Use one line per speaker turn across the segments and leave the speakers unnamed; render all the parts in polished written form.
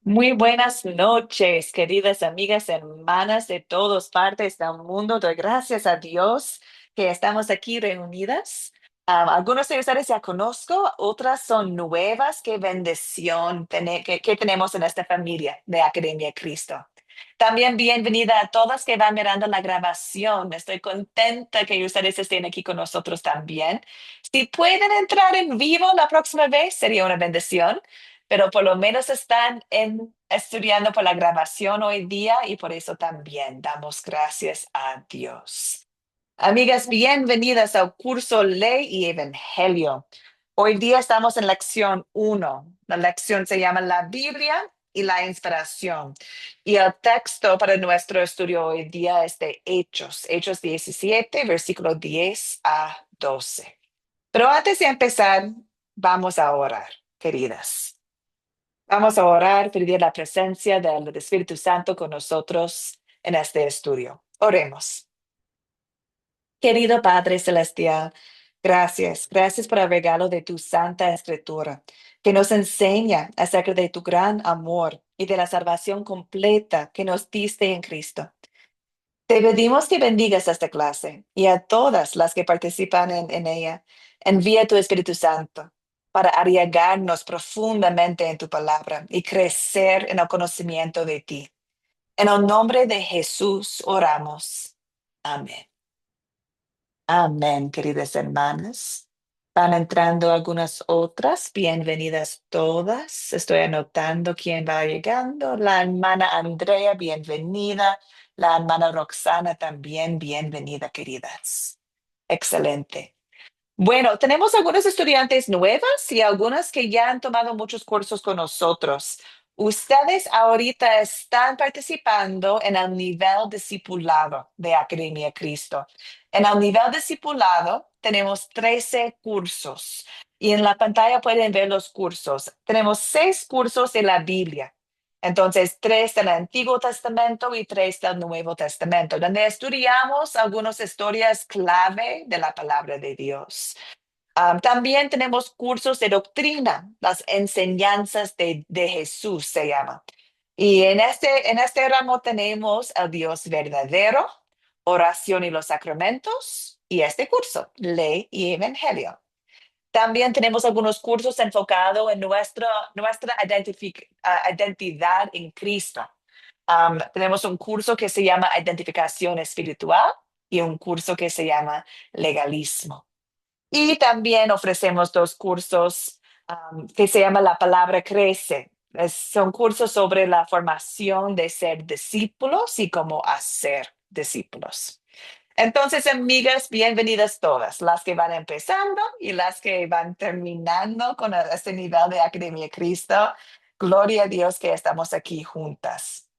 Muy buenas noches, queridas amigas, hermanas de todas partes del mundo. Doy gracias a Dios que estamos aquí reunidas. Algunos de ustedes ya conozco, otras son nuevas. Qué bendición que tenemos en esta familia de Academia Cristo. También bienvenida a todas que van mirando la grabación. Estoy contenta que ustedes estén aquí con nosotros también. Si pueden entrar en vivo la próxima vez, sería una bendición, pero por lo menos están estudiando por la grabación hoy día y por eso también damos gracias a Dios. Amigas, bienvenidas al curso Ley y Evangelio. Hoy día estamos en lección uno. La lección se llama La Biblia y la inspiración. Y el texto para nuestro estudio hoy día es de Hechos, Hechos 17, versículo 10 a 12. Pero antes de empezar, vamos a orar, queridas. Vamos a orar, pedir la presencia del Espíritu Santo con nosotros en este estudio. Oremos. Querido Padre Celestial, gracias por el regalo de tu Santa Escritura, que nos enseña acerca de tu gran amor y de la salvación completa que nos diste en Cristo. Te pedimos que bendigas esta clase y a todas las que participan en ella. Envía tu Espíritu Santo para arriesgarnos profundamente en tu palabra y crecer en el conocimiento de ti. En el nombre de Jesús oramos. Amén. Amén, queridas hermanas. Van entrando algunas otras. Bienvenidas todas. Estoy anotando quién va llegando. La hermana Andrea, bienvenida. La hermana Roxana también, bienvenida, queridas. Excelente. Bueno, tenemos algunos estudiantes nuevas y algunas que ya han tomado muchos cursos con nosotros. Ustedes ahorita están participando en el nivel discipulado de Academia Cristo. En el nivel discipulado tenemos 13 cursos y en la pantalla pueden ver los cursos. Tenemos 6 cursos de la Biblia. Entonces, 3 del Antiguo Testamento y 3 del Nuevo Testamento, donde estudiamos algunas historias clave de la palabra de Dios. También tenemos cursos de doctrina, las enseñanzas de Jesús se llama. Y en este ramo tenemos el Dios verdadero, oración y los sacramentos, y este curso, ley y evangelio. También tenemos algunos cursos enfocados en nuestra identidad en Cristo. Tenemos un curso que se llama Identificación Espiritual y un curso que se llama Legalismo. Y también ofrecemos 2 cursos que se llama La Palabra Crece. Son cursos sobre la formación de ser discípulos y cómo hacer discípulos. Entonces, amigas, bienvenidas todas, las que van empezando y las que van terminando con este nivel de Academia Cristo. Gloria a Dios que estamos aquí juntas.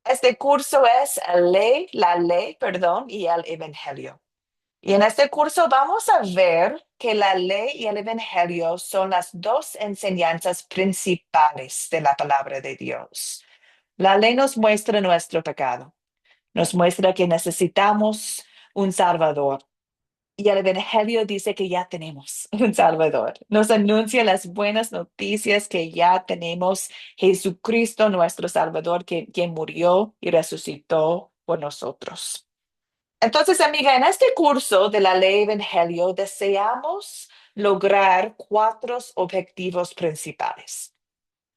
Este curso es la ley, y el Evangelio. Y en este curso vamos a ver que la ley y el Evangelio son las 2 enseñanzas principales de la palabra de Dios. La ley nos muestra nuestro pecado, nos muestra que necesitamos un Salvador. Y el Evangelio dice que ya tenemos un Salvador. Nos anuncia las buenas noticias que ya tenemos Jesucristo, nuestro Salvador, quien murió y resucitó por nosotros. Entonces, amiga, en este curso de la ley Evangelio deseamos lograr 4 objetivos principales.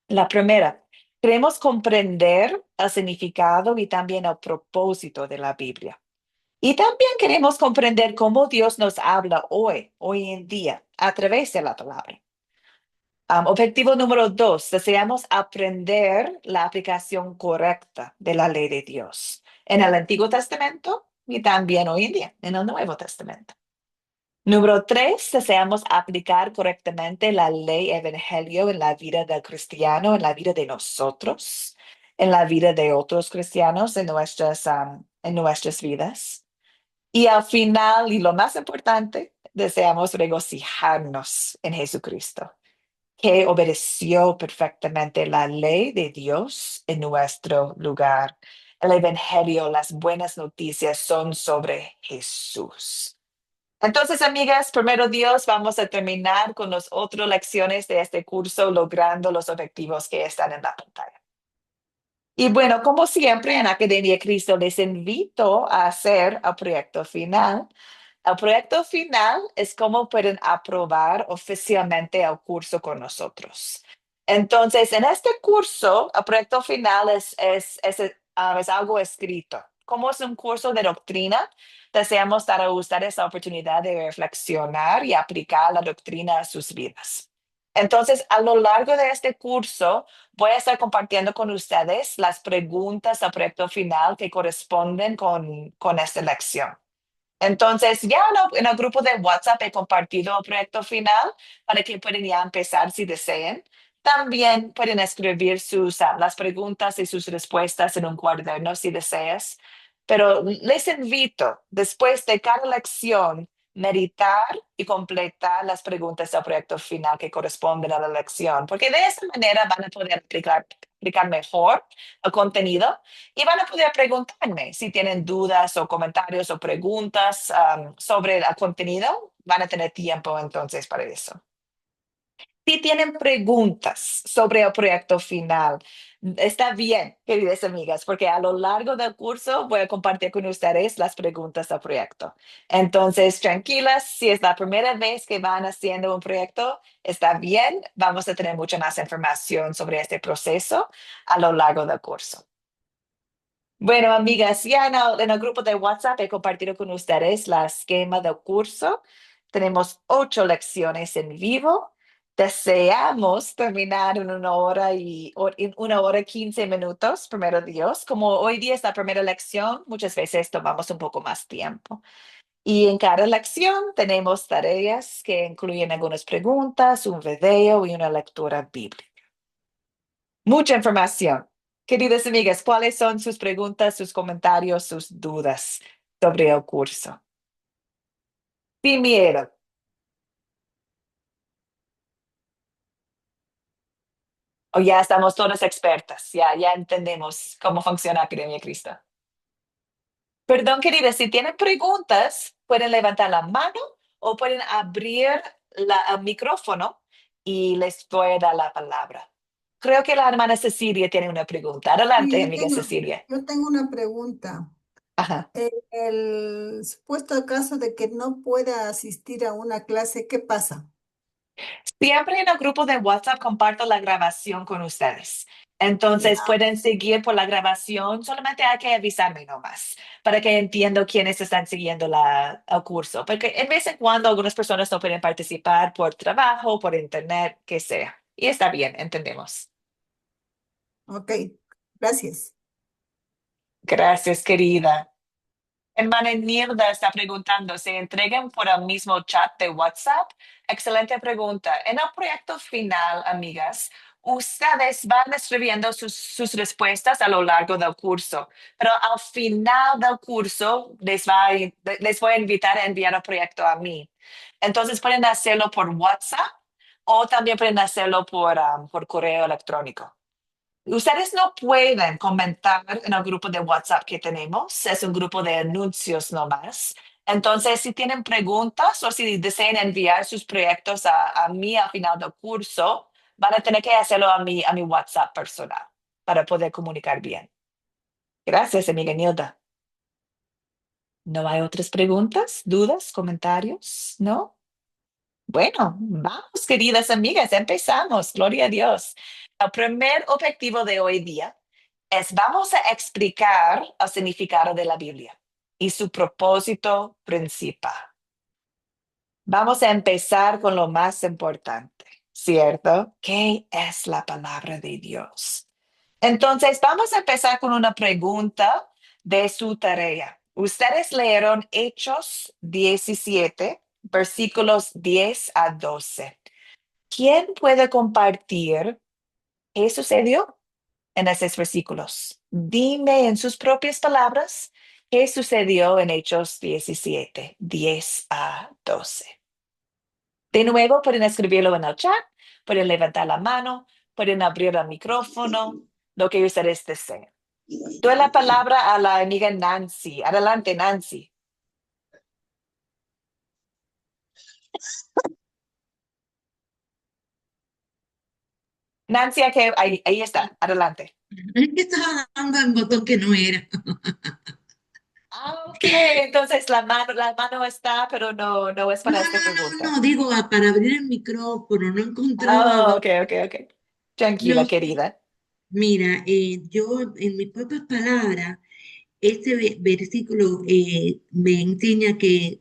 La primera, queremos comprender el significado y también el propósito de la Biblia. Y también queremos comprender cómo Dios nos habla hoy en día, a través de la palabra. Objetivo número 2, deseamos aprender la aplicación correcta de la ley de Dios en el Antiguo Testamento y también hoy en día en el Nuevo Testamento. Número 3, deseamos aplicar correctamente la ley evangelio en la vida del cristiano, en la vida de nosotros, en la vida de otros cristianos, en nuestras vidas. Y al final, y lo más importante, deseamos regocijarnos en Jesucristo, que obedeció perfectamente la ley de Dios en nuestro lugar. El Evangelio, las buenas noticias son sobre Jesús. Entonces, amigas, primero Dios, vamos a terminar con las otras lecciones de este curso, logrando los objetivos que están en la pantalla. Y bueno, como siempre en Academia Cristo, les invito a hacer el proyecto final. El proyecto final es cómo pueden aprobar oficialmente el curso con nosotros. Entonces, en este curso, el proyecto final es algo escrito. Como es un curso de doctrina, deseamos dar a ustedes la oportunidad de reflexionar y aplicar la doctrina a sus vidas. Entonces, a lo largo de este curso, voy a estar compartiendo con ustedes las preguntas al proyecto final que corresponden con esta lección. Entonces, ya en el grupo de WhatsApp he compartido el proyecto final para que puedan ya empezar si desean. También pueden escribir las preguntas y sus respuestas en un cuaderno si deseas. Pero les invito, después de cada lección, meditar y completar las preguntas del proyecto final que corresponden a la lección, porque de esta manera van a poder aplicar mejor el contenido y van a poder preguntarme si tienen dudas o comentarios o preguntas sobre el contenido. Van a tener tiempo entonces para eso. Si tienen preguntas sobre el proyecto final, está bien, queridas amigas, porque a lo largo del curso voy a compartir con ustedes las preguntas del proyecto. Entonces, tranquilas, si es la primera vez que van haciendo un proyecto, está bien, vamos a tener mucha más información sobre este proceso a lo largo del curso. Bueno, amigas, ya en el grupo de WhatsApp he compartido con ustedes la esquema del curso. Tenemos 8 lecciones en vivo. Deseamos terminar en 1 hora y 15 minutos, primero Dios. Como hoy día es la primera lección, muchas veces tomamos un poco más tiempo. Y en cada lección tenemos tareas que incluyen algunas preguntas, un video y una lectura bíblica. Mucha información. Queridas amigas, ¿cuáles son sus preguntas, sus comentarios, sus dudas sobre el curso? Sin miedo. O ya estamos todas expertas, ya entendemos cómo funciona Academia Cristo. Perdón, queridas, si tienen preguntas, pueden levantar la mano o pueden abrir el micrófono y les voy a dar la palabra. Creo que la hermana Cecilia tiene una pregunta.
Sí,
Adelante, amiga Cecilia.
yo tengo una pregunta.
Ajá.
El supuesto caso de que no pueda asistir a una clase, ¿qué pasa?
Siempre en el grupo de WhatsApp comparto la grabación con ustedes. Entonces
Ya,
pueden seguir por la grabación, solamente hay que avisarme nomás para que entiendo quiénes están siguiendo el curso, porque en vez en cuando algunas personas no pueden participar por trabajo, por internet, que sea. Y está bien, entendemos.
ok, gracias.
Gracias, querida. Hermana Nilda está preguntando, ¿se entregan por el mismo chat de WhatsApp? Excelente pregunta. En el proyecto final, amigas, ustedes van escribiendo sus respuestas a lo largo del curso, pero al final del curso les voy a invitar a enviar el proyecto a mí. Entonces pueden hacerlo por WhatsApp o también pueden hacerlo por correo electrónico. Ustedes no pueden comentar en el grupo de WhatsApp que tenemos, es un grupo de anuncios nomás. Entonces, si tienen preguntas o si desean enviar sus proyectos a mí al final del curso, van a tener que hacerlo a mi WhatsApp personal para poder comunicar bien. Gracias, amiga Nilda. ¿No hay otras preguntas, dudas, comentarios? ¿No? Bueno, vamos, queridas amigas, empezamos. Gloria a Dios. El primer objetivo de hoy día es vamos a explicar el significado de la Biblia y su propósito principal. Vamos a empezar con lo más importante, ¿cierto? ¿Qué es la palabra de Dios? Entonces, vamos a empezar con una pregunta de su tarea. Ustedes leyeron Hechos 17, versículos 10 a 12. ¿Quién puede compartir qué sucedió en esos versículos? Dime en sus propias palabras qué sucedió en Hechos 17, 10 a 12. De nuevo, pueden escribirlo en el chat, pueden levantar la mano, pueden abrir el micrófono, lo que ustedes deseen. Doy la palabra a la amiga Nancy. Adelante, Nancy. Nancy, ahí está. Adelante.
Es que estaba dando el botón que no era.
Ah, ok, entonces la mano está, pero no, no es
No,
para esta
no, no,
pregunta.
no, digo, para abrir el micrófono, no encontraba
Ah, ok,
dónde.
ok, ok. Tranquila,
No,
querida.
mira, yo en mis propias palabras, este versículo me enseña que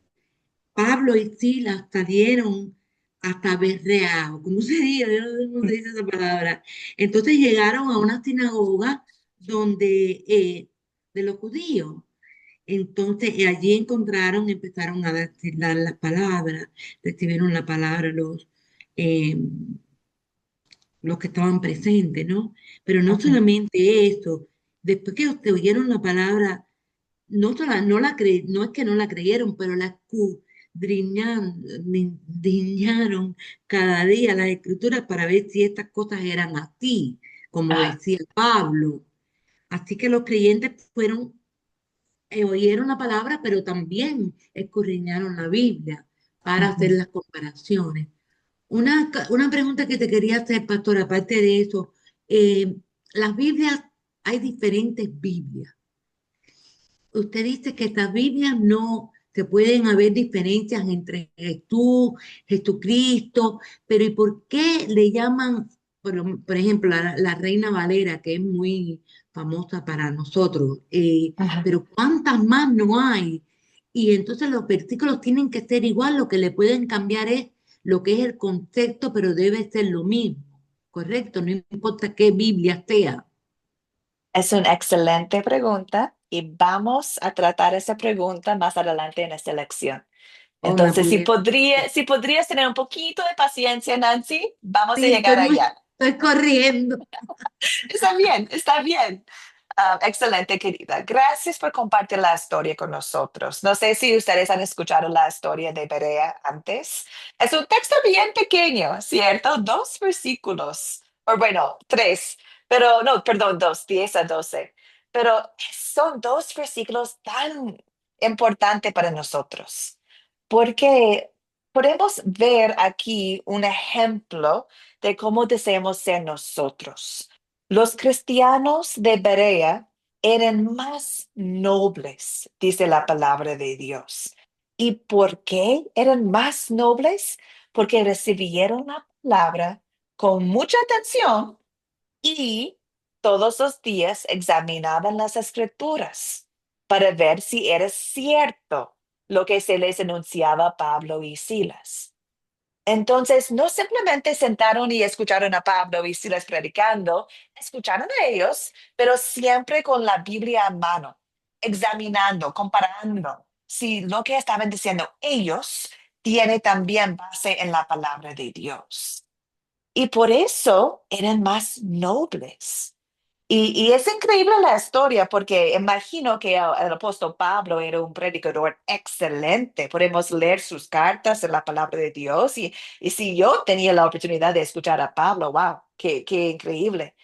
Pablo y Silas salieron hasta Berrea, o como se dice, yo no sé cómo se dice esa palabra. Entonces llegaron a una sinagoga donde, de los judíos. Entonces allí encontraron, empezaron a decir las palabras, recibieron la palabra eh, los que estaban presentes, ¿no? Pero no
Ujú,
solamente eso, después que te oyeron la palabra, no es que no la creyeron, pero la escudriñaron cada día las escrituras para ver si estas cosas eran así, como
ajá,
decía Pablo. Así que los creyentes oyeron la palabra, pero también escudriñaron la Biblia para hacer
ujú.
las comparaciones. Una pregunta que te quería hacer, pastor, aparte de eso, eh, las Biblias, hay diferentes Biblias. Usted dice que estas Biblias no se pueden haber diferencias entre Jesús, Jesucristo, pero ¿y por qué le llaman, por ejemplo, la Reina Valera, que es muy famosa para nosotros,
Ajá.
pero cuántas más no hay? Y entonces los versículos tienen que ser igual, lo que le pueden cambiar es lo que es el concepto, pero debe ser lo mismo, ¿correcto? No importa qué Biblia sea.
Es una excelente pregunta y vamos a tratar esa pregunta más adelante en esta lección.
O me
Entonces,
pudiera decir.
si podrías tener un poquito de paciencia, Nancy, vamos a
Sí,
llegar allá.
estoy corriendo.
Está bien, está bien. Excelente, querida. Gracias por compartir la historia con nosotros. No sé si ustedes han escuchado la historia de Berea antes. Es un texto bien pequeño, ¿cierto? Dos versículos, o bueno, tres, pero no, perdón, dos, 10 a 12. Pero son dos versículos tan importantes para nosotros, porque podemos ver aquí un ejemplo de cómo deseamos ser nosotros. Los cristianos de Berea eran más nobles, dice la palabra de Dios. ¿Y por qué eran más nobles? Porque recibieron la palabra con mucha atención y todos los días examinaban las escrituras para ver si era cierto lo que se les enunciaba a Pablo y Silas. Entonces, no simplemente sentaron y escucharon a Pablo y Silas predicando, escucharon a ellos, pero siempre con la Biblia en mano, examinando, comparando si lo que estaban diciendo ellos tiene también base en la palabra de Dios. Y por eso eran más nobles. Y es increíble la historia porque imagino que el apóstol Pablo era un predicador excelente. Podemos leer sus cartas en la palabra de Dios y si yo tenía la oportunidad de escuchar a Pablo, wow, qué increíble.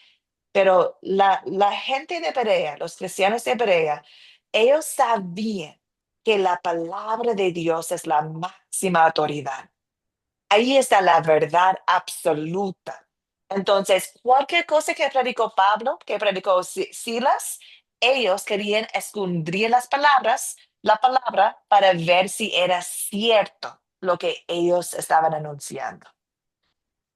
Pero la gente de Berea, los cristianos de Berea, ellos sabían que la palabra de Dios es la máxima autoridad. Ahí está la verdad absoluta. Entonces, cualquier cosa que predicó Pablo, que predicó Silas, ellos querían escondrir la palabra, para ver si era cierto lo que ellos estaban anunciando.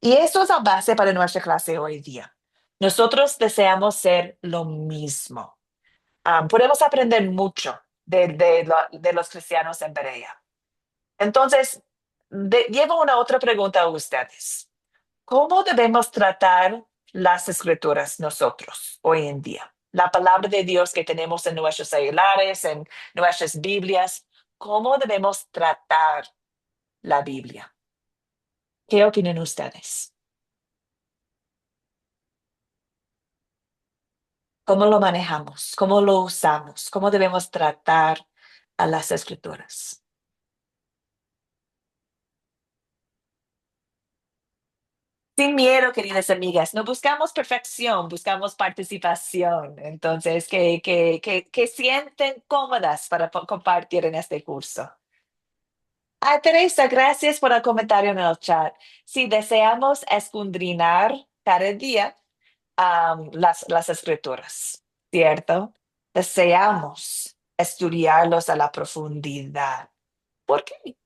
Y eso es la base para nuestra clase hoy día. Nosotros deseamos ser lo mismo. Podemos aprender mucho de los cristianos en Berea. Entonces, llevo una otra pregunta a ustedes. ¿Cómo debemos tratar las escrituras nosotros hoy en día? La palabra de Dios que tenemos en nuestros celulares, en nuestras Biblias, ¿cómo debemos tratar la Biblia? ¿Qué opinan ustedes? ¿Cómo lo manejamos? ¿Cómo lo usamos? ¿Cómo debemos tratar a las escrituras? Sin miedo, queridas amigas, no buscamos perfección, buscamos participación. Entonces, que sienten cómodas para compartir en este curso. Ah, Teresa, gracias por el comentario en el chat. Si deseamos escudriñar cada día, las escrituras, ¿cierto? Deseamos estudiarlos a la profundidad. ¿Por qué?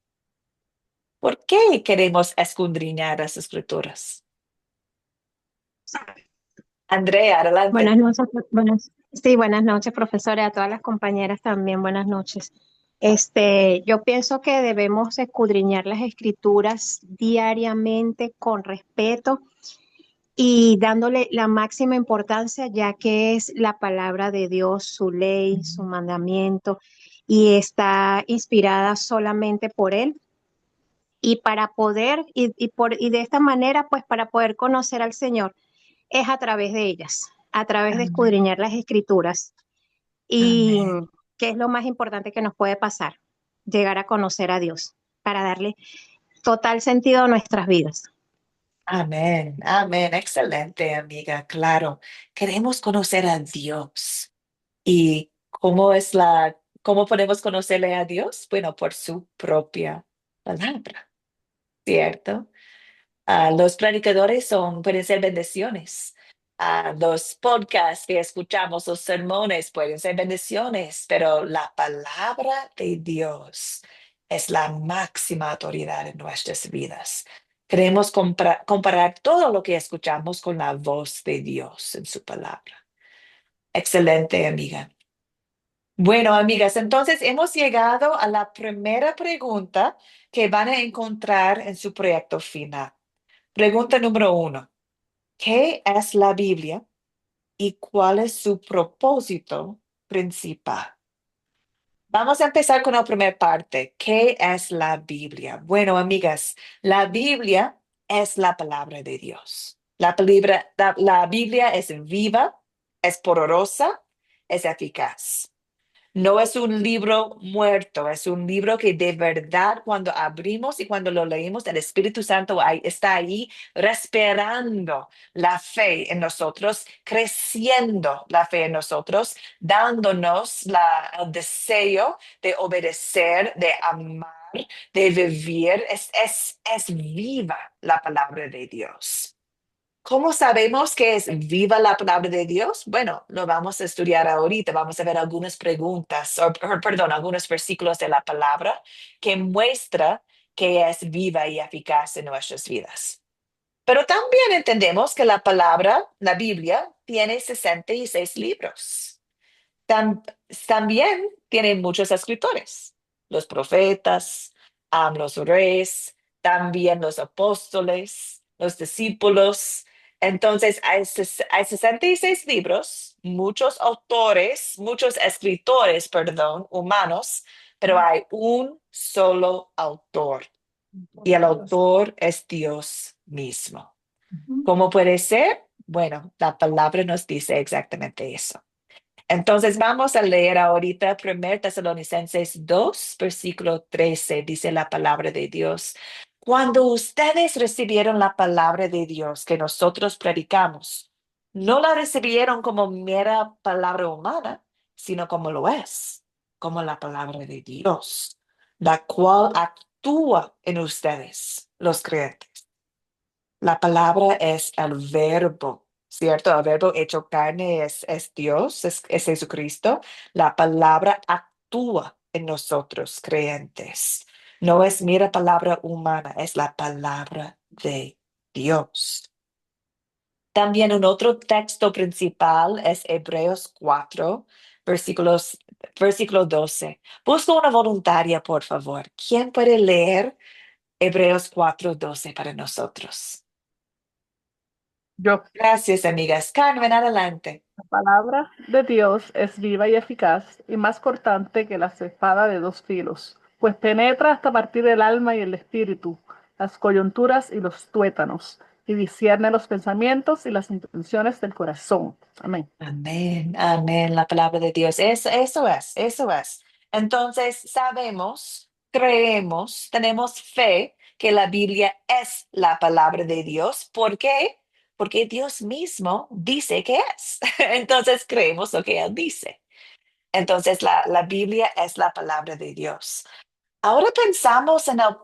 ¿Por qué queremos escudriñar las escrituras? Andrea, adelante.
Buenas noches, sí, buenas noches, profesora, a todas las compañeras también, buenas noches. Yo pienso que debemos escudriñar las escrituras diariamente con respeto y dándole la máxima importancia, ya que es la palabra de Dios, su ley, su mandamiento, y está inspirada solamente por Él. Y para poder, y de esta manera, pues para poder conocer al Señor es a través de ellas, a través de
Amén.
escudriñar las escrituras. Y
Amén.
qué es lo más importante que nos puede pasar, llegar a conocer a Dios, para darle total sentido a nuestras vidas.
Amén. Amén. Excelente, amiga. Claro, queremos conocer a Dios. ¿Y cómo podemos conocerle a Dios? Bueno, por su propia palabra, ¿cierto? Los predicadores pueden ser bendiciones. Los podcasts que escuchamos, los sermones pueden ser bendiciones, pero la palabra de Dios es la máxima autoridad en nuestras vidas. Queremos comparar todo lo que escuchamos con la voz de Dios en su palabra. Excelente, amiga. Bueno, amigas, entonces hemos llegado a la primera pregunta que van a encontrar en su proyecto final. Pregunta número 1. ¿Qué es la Biblia y cuál es su propósito principal? Vamos a empezar con la primera parte. ¿Qué es la Biblia? Bueno, amigas, la Biblia es la palabra de Dios. La Biblia es viva, es poderosa, es eficaz. No es un libro muerto, es un libro que de verdad cuando abrimos y cuando lo leemos, el Espíritu Santo está ahí respirando la fe en nosotros, creciendo la fe en nosotros, dándonos el deseo de obedecer, de amar, de vivir. Es viva la palabra de Dios. ¿Cómo sabemos que es viva la palabra de Dios? Bueno, lo vamos a estudiar ahorita. Vamos a ver algunas preguntas, perdón, algunos versículos de la palabra que muestra que es viva y eficaz en nuestras vidas. Pero también entendemos que la palabra, la Biblia, tiene 66 libros. Tam- También tienen muchos escritores, los profetas, los reyes, también los apóstoles, los discípulos. Entonces, hay 66 libros, muchos autores, muchos escritores, perdón, humanos, pero hay un solo autor y el autor es Dios mismo. ¿Cómo puede ser? Bueno, la palabra nos dice exactamente eso. Entonces vamos a leer ahorita 1 Tesalonicenses 2, versículo 13, dice la palabra de Dios. Cuando ustedes recibieron la palabra de Dios que nosotros predicamos, no la recibieron como mera palabra humana, sino como lo es, como la palabra de Dios, la cual actúa en ustedes, los creyentes. La palabra es el verbo, ¿cierto? El verbo hecho carne es Dios, es Jesucristo. La palabra actúa en nosotros, creyentes. No es mera palabra humana, es la palabra de Dios. También un otro texto principal es Hebreos 4, versículo 12. Busco una voluntaria, por favor. ¿Quién puede leer Hebreos 4:12 para nosotros?
Yo,
Gracias, amigas. Carmen, adelante.
la palabra de Dios es viva y eficaz y más cortante que la espada de dos filos, pues penetra hasta partir el alma y el espíritu, las coyunturas y los tuétanos, y discierne los pensamientos y las intenciones del corazón. Amén.
Amén, amén, la palabra de Dios. Eso es, eso es. Entonces, sabemos, creemos, tenemos fe que la Biblia es la palabra de Dios. ¿Por qué? Porque Dios mismo dice que es. Entonces, creemos lo que Él dice. Entonces, la Biblia es la palabra de Dios. Ahora pensamos en el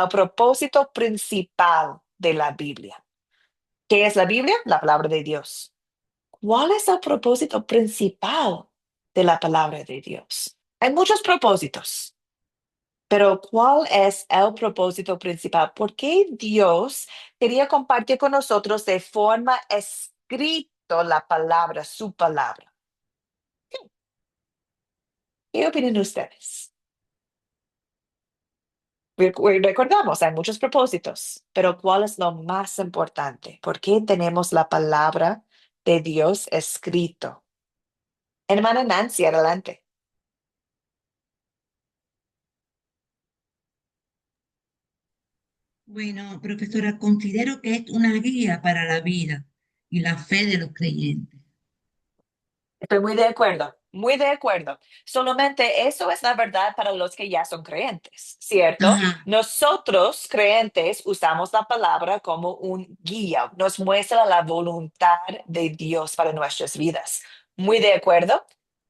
propósito principal de la Biblia. ¿Qué es la Biblia? La palabra de Dios. ¿Cuál es el propósito principal de la palabra de Dios? Hay muchos propósitos, pero ¿cuál es el propósito principal? ¿Por qué Dios quería compartir con nosotros de forma escrita la palabra, su palabra? ¿Qué opinan ustedes? Recordamos, hay muchos propósitos, pero ¿cuál es lo más importante? ¿Por qué tenemos la palabra de Dios escrito? Hermana Nancy, adelante.
Bueno, profesora, considero que es una guía para la vida y la fe de los creyentes.
Estoy muy de acuerdo, muy de acuerdo. Solamente eso es la verdad para los que ya son creyentes, ¿cierto?
Ajá.
Nosotros, creyentes, usamos la palabra como un guía. Nos muestra la voluntad de Dios para nuestras vidas. Muy de acuerdo.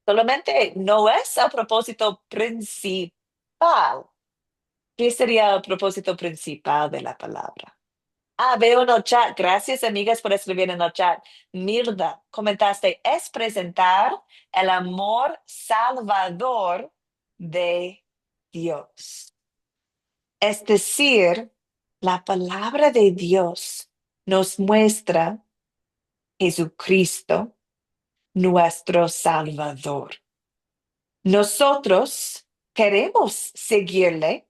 Solamente no es el propósito principal. ¿Qué sería el propósito principal de la palabra? Ah, veo en el chat. Gracias, amigas, por escribir en el chat. Mirda, comentaste, es presentar el amor salvador de Dios. Es decir, la palabra de Dios nos muestra Jesucristo, nuestro Salvador. Nosotros queremos seguirle,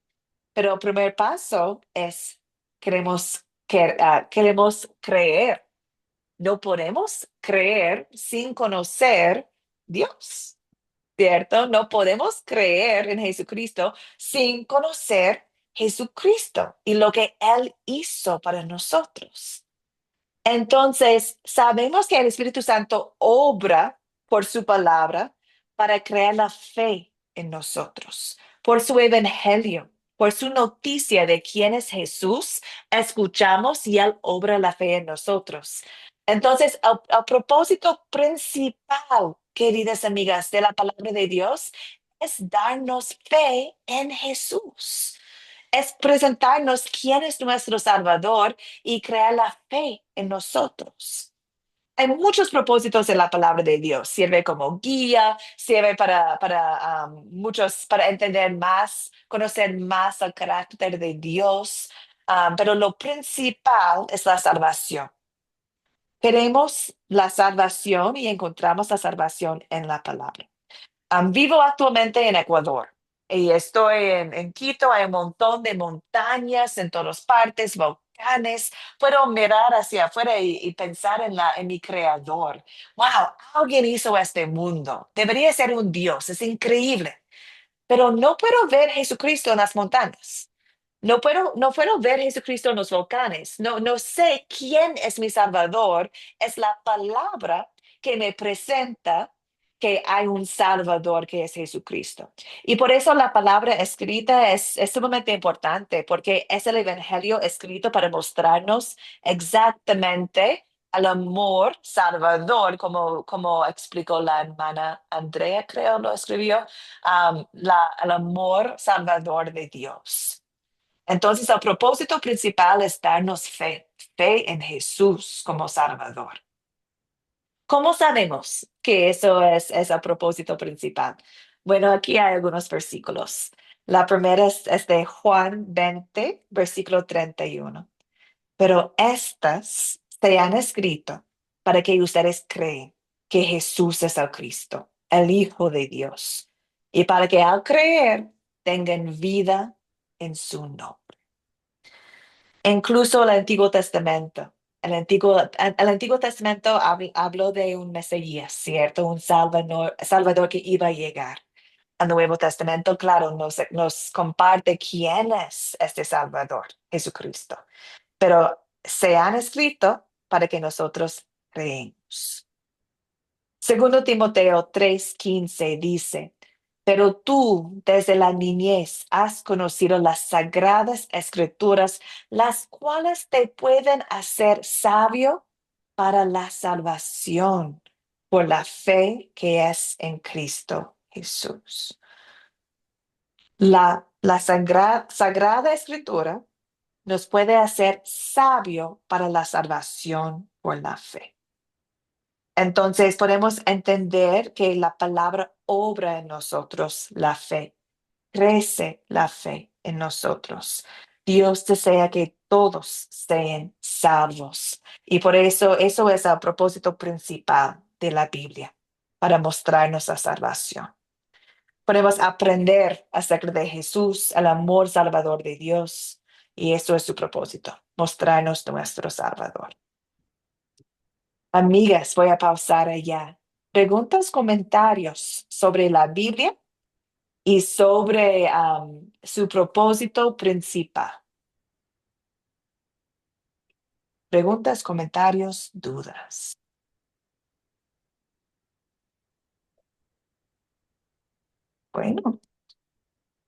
pero el primer paso es queremos creer. No podemos creer sin conocer Dios, ¿cierto? No podemos creer en Jesucristo sin conocer Jesucristo y lo que Él hizo para nosotros. Entonces, sabemos que el Espíritu Santo obra por su palabra para crear la fe en nosotros, por su evangelio, por su noticia de quién es Jesús, escuchamos y Él obra la fe en nosotros. Entonces, el propósito principal, queridas amigas, de la palabra de Dios es darnos fe en Jesús. Es presentarnos quién es nuestro Salvador y crear la fe en nosotros. Hay muchos propósitos en la palabra de Dios. Sirve como guía, sirve muchos, para entender más, conocer más el carácter de Dios. Pero lo principal es la salvación. Queremos la salvación y encontramos la salvación en la palabra. Vivo actualmente en Ecuador y estoy en Quito. Hay un montón de montañas en todas partes, volcanes. Puedo mirar hacia afuera y pensar en mi creador. Wow, alguien hizo este mundo. Debería ser un Dios. Es increíble. Pero no puedo ver Jesucristo en las montañas. No puedo ver Jesucristo en los volcanes. No sé quién es mi Salvador. Es la palabra que me presenta que hay un Salvador que es Jesucristo. Y por eso la palabra escrita es sumamente importante, porque es el Evangelio escrito para mostrarnos exactamente el amor salvador, como explicó la hermana Andrea, creo lo escribió, el amor salvador de Dios. Entonces, el propósito principal es darnos fe en Jesús como Salvador. ¿Cómo sabemos que eso es el propósito principal? Bueno, aquí hay algunos versículos. La primera es de Juan 20, versículo 31. Pero estas se han escrito para que ustedes creen que Jesús es el Cristo, el Hijo de Dios, y para que al creer tengan vida en su nombre. Incluso el Antiguo Testamento. El Antiguo Testamento habló de un Mesías, ¿cierto? Un Salvador que iba a llegar. El Nuevo Testamento, claro, nos comparte quién es este Salvador, Jesucristo. Pero se han escrito para que nosotros creemos. Segundo Timoteo 3:15 dice, pero tú desde la niñez has conocido las sagradas escrituras, las cuales te pueden hacer sabio para la salvación por la fe que es en Cristo Jesús. La sagrada escritura nos puede hacer sabio para la salvación por la fe. Entonces podemos entender que la palabra obra en nosotros la fe, crece la fe en nosotros. Dios desea que todos sean salvos y por eso es el propósito principal de la Biblia, para mostrarnos la salvación. Podemos aprender acerca de Jesús, el amor salvador de Dios, y eso es su propósito, mostrarnos nuestro Salvador. Amigas, voy a pausar allá. Preguntas, comentarios sobre la Biblia y sobre su propósito principal. Preguntas, comentarios, dudas. Bueno,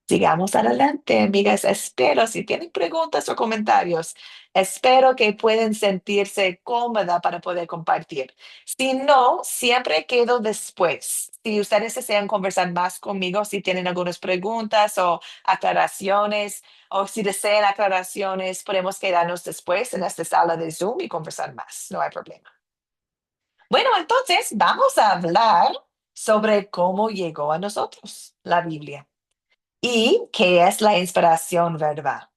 sigamos adelante, amigas. Espero, si tienen preguntas o comentarios, espero que puedan sentirse cómoda para poder compartir. Si no, siempre quedo después. Si ustedes desean conversar más conmigo, si tienen algunas preguntas o aclaraciones, o si desean aclaraciones, podemos quedarnos después en esta sala de Zoom y conversar más. No hay problema. Bueno, entonces vamos a hablar sobre cómo llegó a nosotros la Biblia. ¿Y qué es la inspiración verbal?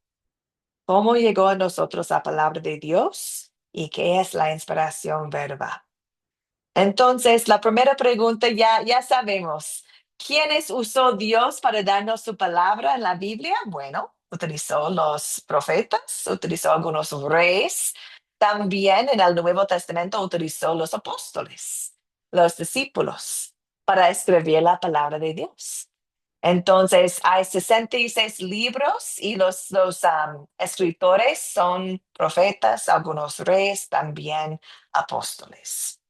¿Cómo llegó a nosotros la palabra de Dios? ¿Y qué es la inspiración verbal? Entonces, la primera pregunta ya sabemos. ¿Quiénes usó Dios para darnos su palabra en la Biblia? Bueno, utilizó los profetas, utilizó algunos reyes. También en el Nuevo Testamento utilizó los apóstoles, los discípulos, para escribir la palabra de Dios. Entonces, hay 66 libros y los escritores son profetas, algunos reyes, también apóstoles.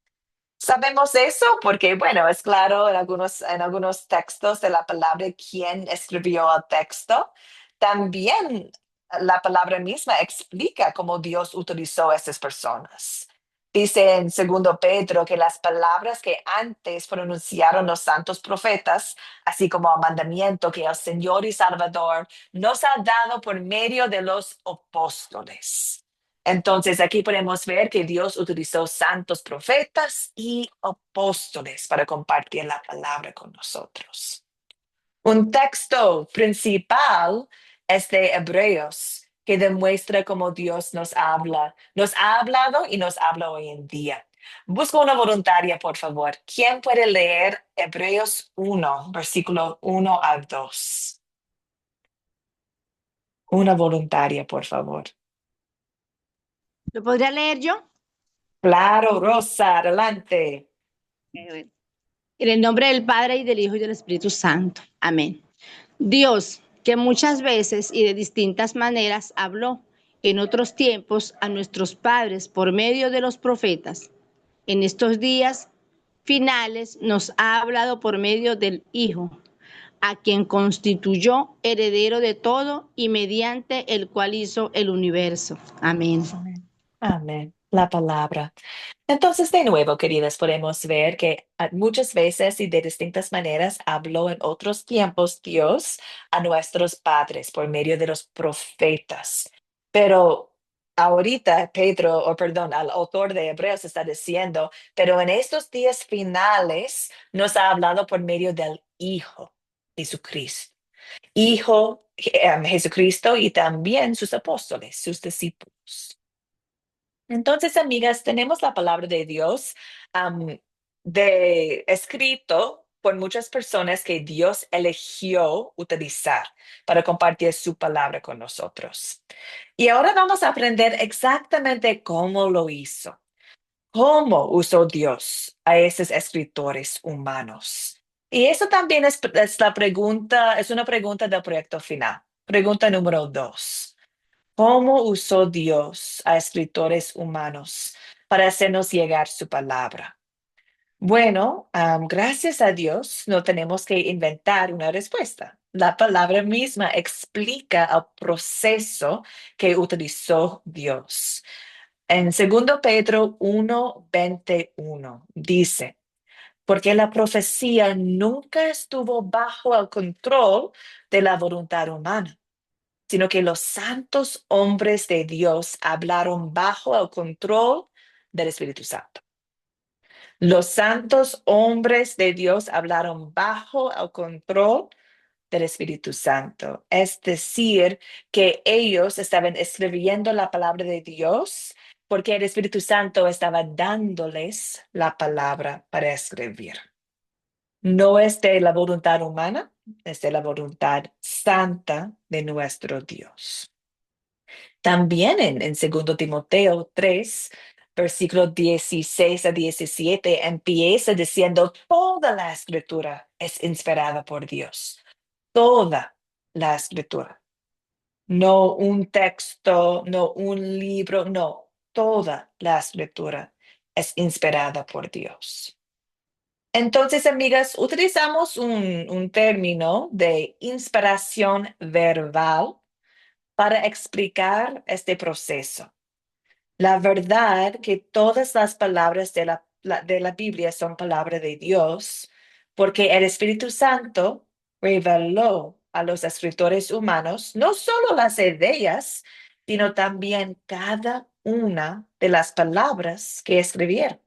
Sabemos eso porque, bueno, es claro en algunos textos de la palabra quién escribió el texto. También la palabra misma explica cómo Dios utilizó a esas personas. Dice en 2 Pedro que las palabras que antes pronunciaron los santos profetas, así como el mandamiento que el Señor y Salvador nos ha dado por medio de los apóstoles. Entonces, aquí podemos ver que Dios utilizó santos profetas y apóstoles para compartir la palabra con nosotros. Un texto principal es de Hebreos, que demuestra cómo Dios nos habla. Nos ha hablado y nos habla hoy en día. Busco una voluntaria, por favor. ¿Quién puede leer Hebreos 1, versículo 1 a 2? Una voluntaria, por favor.
¿Lo podría leer yo?
Claro, Rosa, adelante.
En el nombre del Padre y del Hijo y del Espíritu Santo. Amén. Dios, que muchas veces y de distintas maneras habló en otros tiempos a nuestros padres por medio de los profetas, en estos días finales nos ha hablado por medio del Hijo, a quien constituyó heredero de todo y mediante el cual hizo el universo. Amén.
Amén. Amén. La palabra. Entonces, de nuevo, queridas, podemos ver que muchas veces y de distintas maneras habló en otros tiempos Dios a nuestros padres por medio de los profetas. Pero ahorita Pedro, o perdón, al autor de Hebreos está diciendo, pero en estos días finales nos ha hablado por medio del Hijo, Jesucristo. Hijo, Jesucristo y también sus apóstoles, sus discípulos. Entonces, amigas, tenemos la palabra de Dios escrito por muchas personas que Dios eligió utilizar para compartir su palabra con nosotros. Y ahora vamos a aprender exactamente cómo lo hizo, cómo usó Dios a esos escritores humanos. Y eso también es la pregunta, es una pregunta del proyecto final. Pregunta número 2. ¿Cómo usó Dios a escritores humanos para hacernos llegar su palabra? Bueno, gracias a Dios no tenemos que inventar una respuesta. La palabra misma explica el proceso que utilizó Dios. En 2 Pedro 1:21 dice, porque la profecía nunca estuvo bajo el control de la voluntad humana, sino que los santos hombres de Dios hablaron bajo el control del Espíritu Santo. Los santos hombres de Dios hablaron bajo el control del Espíritu Santo. Es decir, que ellos estaban escribiendo la palabra de Dios porque el Espíritu Santo estaba dándoles la palabra para escribir. No es de la voluntad humana, es de la voluntad santa de nuestro Dios. También en 2 Timoteo 3, versículos 16 a 17, empieza diciendo, toda la escritura es inspirada por Dios. Toda la escritura. No un texto, no un libro, no. Toda la escritura es inspirada por Dios. Entonces, amigas, utilizamos un término de inspiración verbal para explicar este proceso. La verdad que todas las palabras de la Biblia son palabra de Dios, porque el Espíritu Santo reveló a los escritores humanos no solo las ideas, sino también cada una de las palabras que escribieron.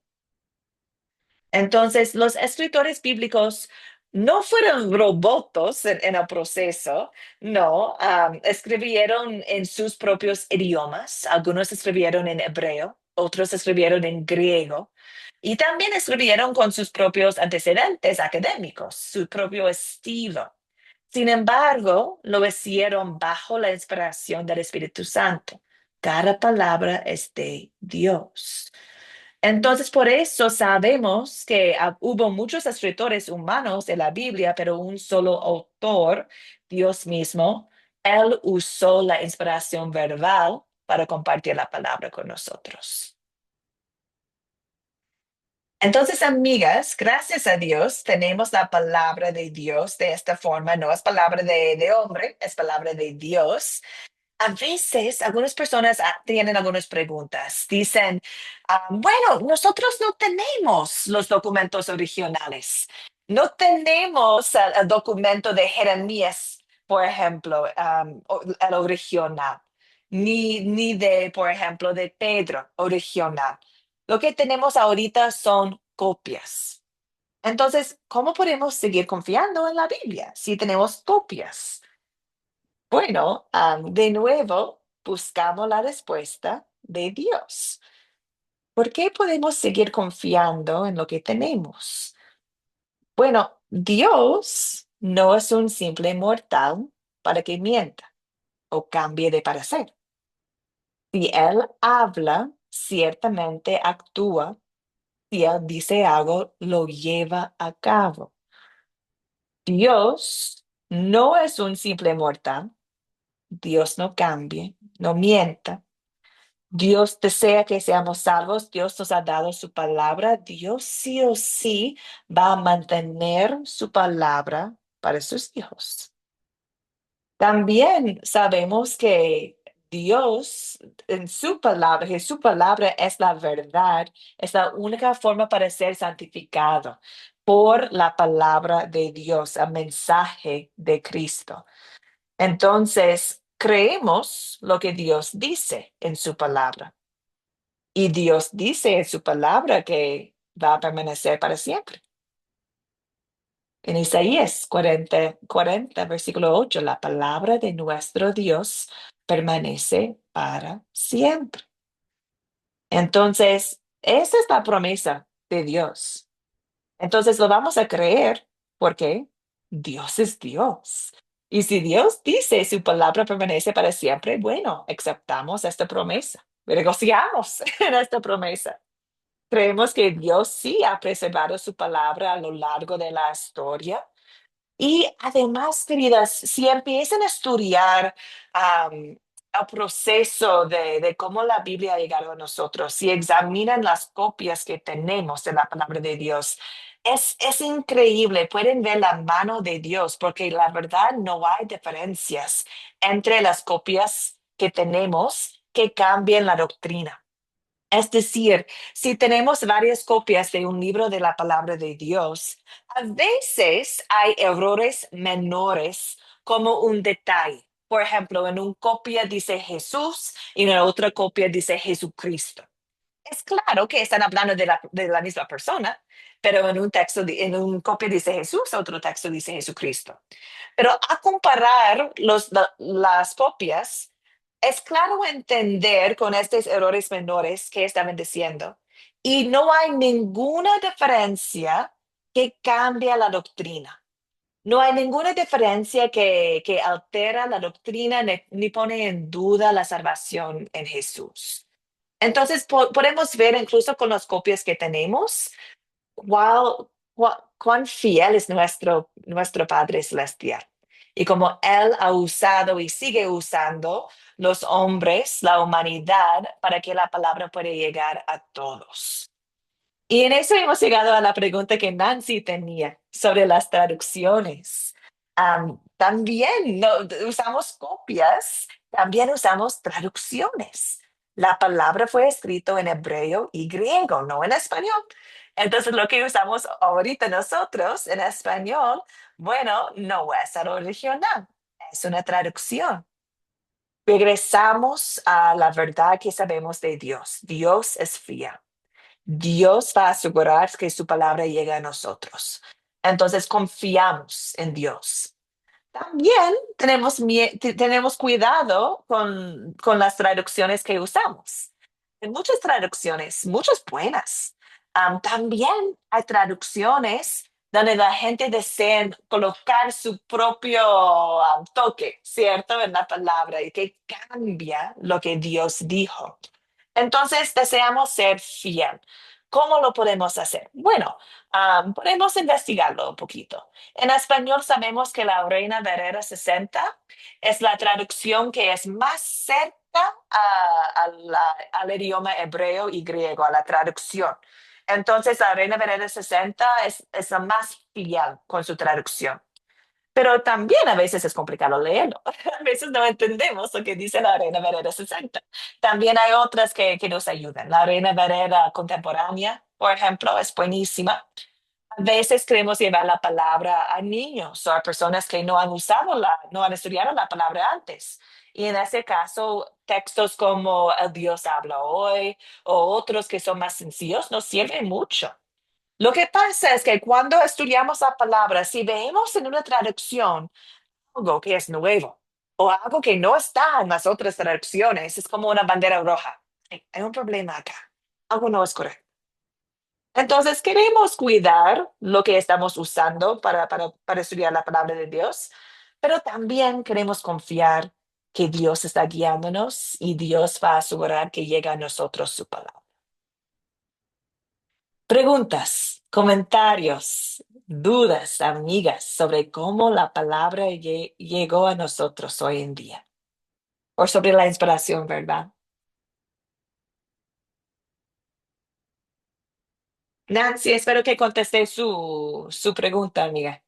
Entonces, los escritores bíblicos no fueron robots en el proceso, no, escribieron en sus propios idiomas. Algunos escribieron en hebreo, otros escribieron en griego y también escribieron con sus propios antecedentes académicos, su propio estilo. Sin embargo, lo hicieron bajo la inspiración del Espíritu Santo. Cada palabra es de Dios. Entonces, por eso sabemos que hubo muchos escritores humanos de la Biblia, pero un solo autor, Dios mismo, él usó la inspiración verbal para compartir la palabra con nosotros. Entonces, amigas, gracias a Dios tenemos la palabra de Dios de esta forma. No es palabra de hombre, es palabra de Dios. A veces algunas personas tienen algunas preguntas. Dicen, bueno, nosotros no tenemos los documentos originales. No tenemos el documento de Jeremías, por ejemplo, el original, ni de, por ejemplo, de Pedro original. Lo que tenemos ahorita son copias. Entonces, ¿cómo podemos seguir confiando en la Biblia si tenemos copias? Bueno, de nuevo, buscamos la respuesta de Dios. ¿Por qué podemos seguir confiando en lo que tenemos? Bueno, Dios no es un simple mortal para que mienta o cambie de parecer. Si Él habla, ciertamente actúa. Si Él dice algo, lo lleva a cabo. Dios no es un simple mortal. Dios no cambie, no mienta. Dios desea que seamos salvos. Dios nos ha dado su palabra. Dios sí o sí va a mantener su palabra para sus hijos. También sabemos que Dios en su palabra, que su palabra es la verdad, es la única forma para ser santificado por la palabra de Dios, el mensaje de Cristo. Entonces, creemos lo que Dios dice en su palabra. Y Dios dice en su palabra que va a permanecer para siempre. En Isaías 40, versículo 8, la palabra de nuestro Dios permanece para siempre. Entonces, esa es la promesa de Dios. Entonces lo vamos a creer porque Dios es Dios. Y si Dios dice su palabra permanece para siempre, bueno, aceptamos esta promesa, regocijamos en esta promesa. Creemos que Dios sí ha preservado su palabra a lo largo de la historia. Y además, queridas, si empiezan a estudiar el proceso de cómo la Biblia ha llegado a nosotros, si examinan las copias que tenemos de la palabra de Dios, es increíble. Pueden ver la mano de Dios, porque la verdad no hay diferencias entre las copias que tenemos que cambien la doctrina. Es decir, si tenemos varias copias de un libro de la palabra de Dios, a veces hay errores menores como un detalle. Por ejemplo, en una copia dice Jesús y en la otra copia dice Jesucristo. Es claro que están hablando de la misma persona, pero en un texto, en un copia dice Jesús, otro texto dice Jesucristo. Pero a comparar las copias, es claro entender con estos errores menores que estaban diciendo. Y no hay ninguna diferencia que cambie la doctrina. No hay ninguna diferencia que altera la doctrina ni pone en duda la salvación en Jesús. Entonces, podemos ver incluso con las copias que tenemos cuán fiel es nuestro Padre Celestial. Y como Él ha usado y sigue usando los hombres, la humanidad, para que la palabra pueda llegar a todos. Y en eso hemos llegado a la pregunta que Nancy tenía sobre las traducciones. También usamos copias, también usamos traducciones. La palabra fue escrito en hebreo y griego, no en español. Entonces, lo que usamos ahorita nosotros en español, bueno, no es el original, es una traducción. Regresamos a la verdad que sabemos de Dios. Dios es fiel. Dios va a asegurar que su palabra llegue a nosotros. Entonces confiamos en Dios. También tenemos cuidado con las traducciones que usamos. Hay muchas traducciones, muchas buenas. También hay traducciones donde la gente desea colocar su propio toque, ¿cierto? En la palabra y que cambia lo que Dios dijo. Entonces, deseamos ser fiel. ¿Cómo lo podemos hacer? Bueno, podemos investigarlo un poquito. En español sabemos que la Reina Valera 60 es la traducción que es más cerca al idioma hebreo y griego, a la traducción. Entonces, la Reina Valera 60 es la más fiel con su traducción. Pero también a veces es complicado leerlo. A veces no entendemos lo que dice la Reina Valera 60. También hay otras que nos ayudan. La Reina Valera contemporánea, por ejemplo, es buenísima. A veces queremos llevar la palabra a niños o a personas que no han no han estudiado la palabra antes. Y en ese caso, textos como El Dios habla hoy o otros que son más sencillos nos sirven mucho. Lo que pasa es que cuando estudiamos la palabra, si vemos en una traducción algo que es nuevo o algo que no está en las otras traducciones, es como una bandera roja. Hay un problema acá. Algo no es correcto. Entonces, queremos cuidar lo que estamos usando para estudiar la palabra de Dios, pero también queremos confiar que Dios está guiándonos y Dios va a asegurar que llega a nosotros su palabra. Preguntas, comentarios, dudas, amigas, sobre cómo la palabra llegó a nosotros hoy en día. O sobre la inspiración, ¿verdad? Nancy, espero que contesté su pregunta, amiga.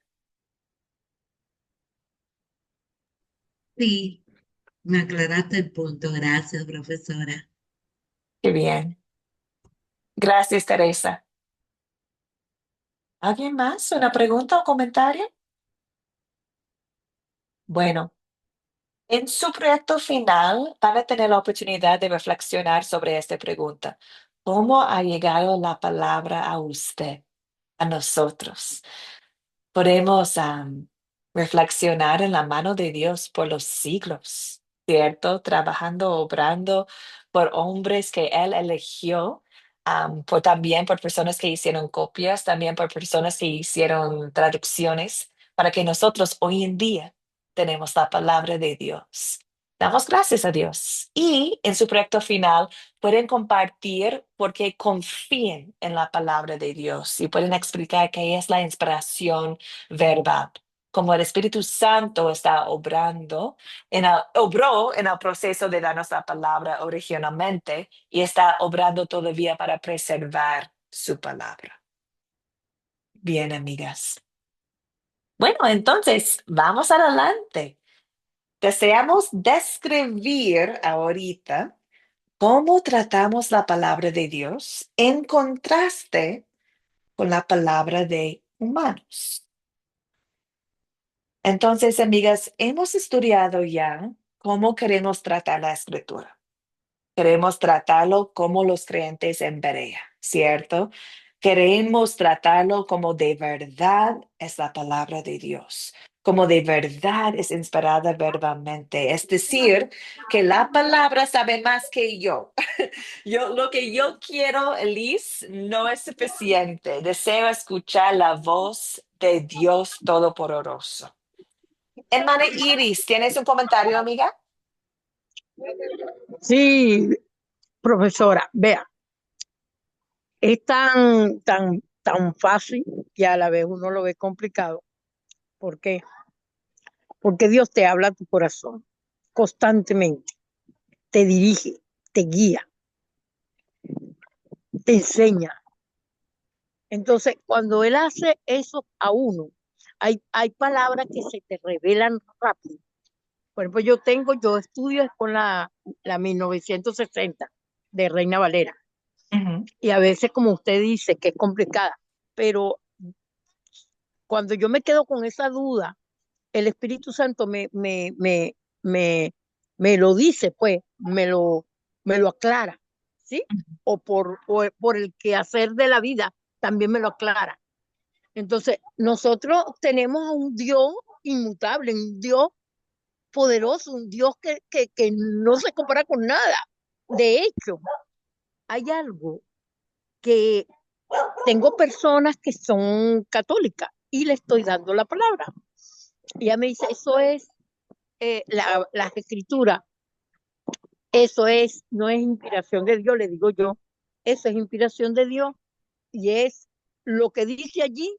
Sí, me aclaraste el punto. Gracias, profesora.
Qué bien. Gracias, Teresa. ¿Alguien más? ¿Una pregunta o comentario? Bueno, en su proyecto final van a tener la oportunidad de reflexionar sobre esta pregunta. ¿Cómo ha llegado la palabra a usted, a nosotros? Podemos reflexionar en la mano de Dios por los siglos, ¿cierto? Trabajando, obrando por hombres que Él eligió, también por personas que hicieron copias, también por personas que hicieron traducciones, para que nosotros hoy en día tenemos la palabra de Dios. Damos gracias a Dios. Y en su proyecto final pueden compartir porque confíen en la palabra de Dios y pueden explicar qué es la inspiración verbal, como el Espíritu Santo está obró en el proceso de darnos la palabra originalmente y está obrando todavía para preservar su palabra. Bien, amigas. Bueno, entonces, vamos adelante. Deseamos describir ahorita cómo tratamos la palabra de Dios en contraste con la palabra de humanos. Entonces, amigas, hemos estudiado ya cómo queremos tratar la escritura. Queremos tratarlo como los creyentes en Berea, ¿cierto? Queremos tratarlo como de verdad es la palabra de Dios, como de verdad es inspirada verbalmente. Es decir, que la palabra sabe más que yo. Lo que yo quiero, Elise, no es suficiente. Deseo escuchar la voz de Dios Todopoderoso. Hermana Iris, ¿tienes un comentario, amiga?
Sí, profesora, vea, es tan fácil que a la vez uno lo ve complicado. ¿Por qué? Porque Dios te habla a tu corazón constantemente, te dirige, te guía, te enseña. Entonces, cuando Él hace eso a uno, hay palabras que se te revelan rápido. Por ejemplo, yo estudio con la 1960 de Reina Valera.
Ujú.
Y a veces, como usted dice, que es complicada, pero cuando yo me quedo con esa duda, el Espíritu Santo me, me lo dice, pues, me lo aclara, ¿sí? Por el quehacer de la vida, también me lo aclara. Entonces, nosotros tenemos a un Dios inmutable, un Dios poderoso, un Dios que no se compara con nada. De hecho, hay algo que tengo personas que son católicas y le estoy dando la palabra. Y ella me dice, eso es las escrituras, eso es, no es inspiración de Dios, le digo yo, eso es inspiración de Dios y es lo que dice allí,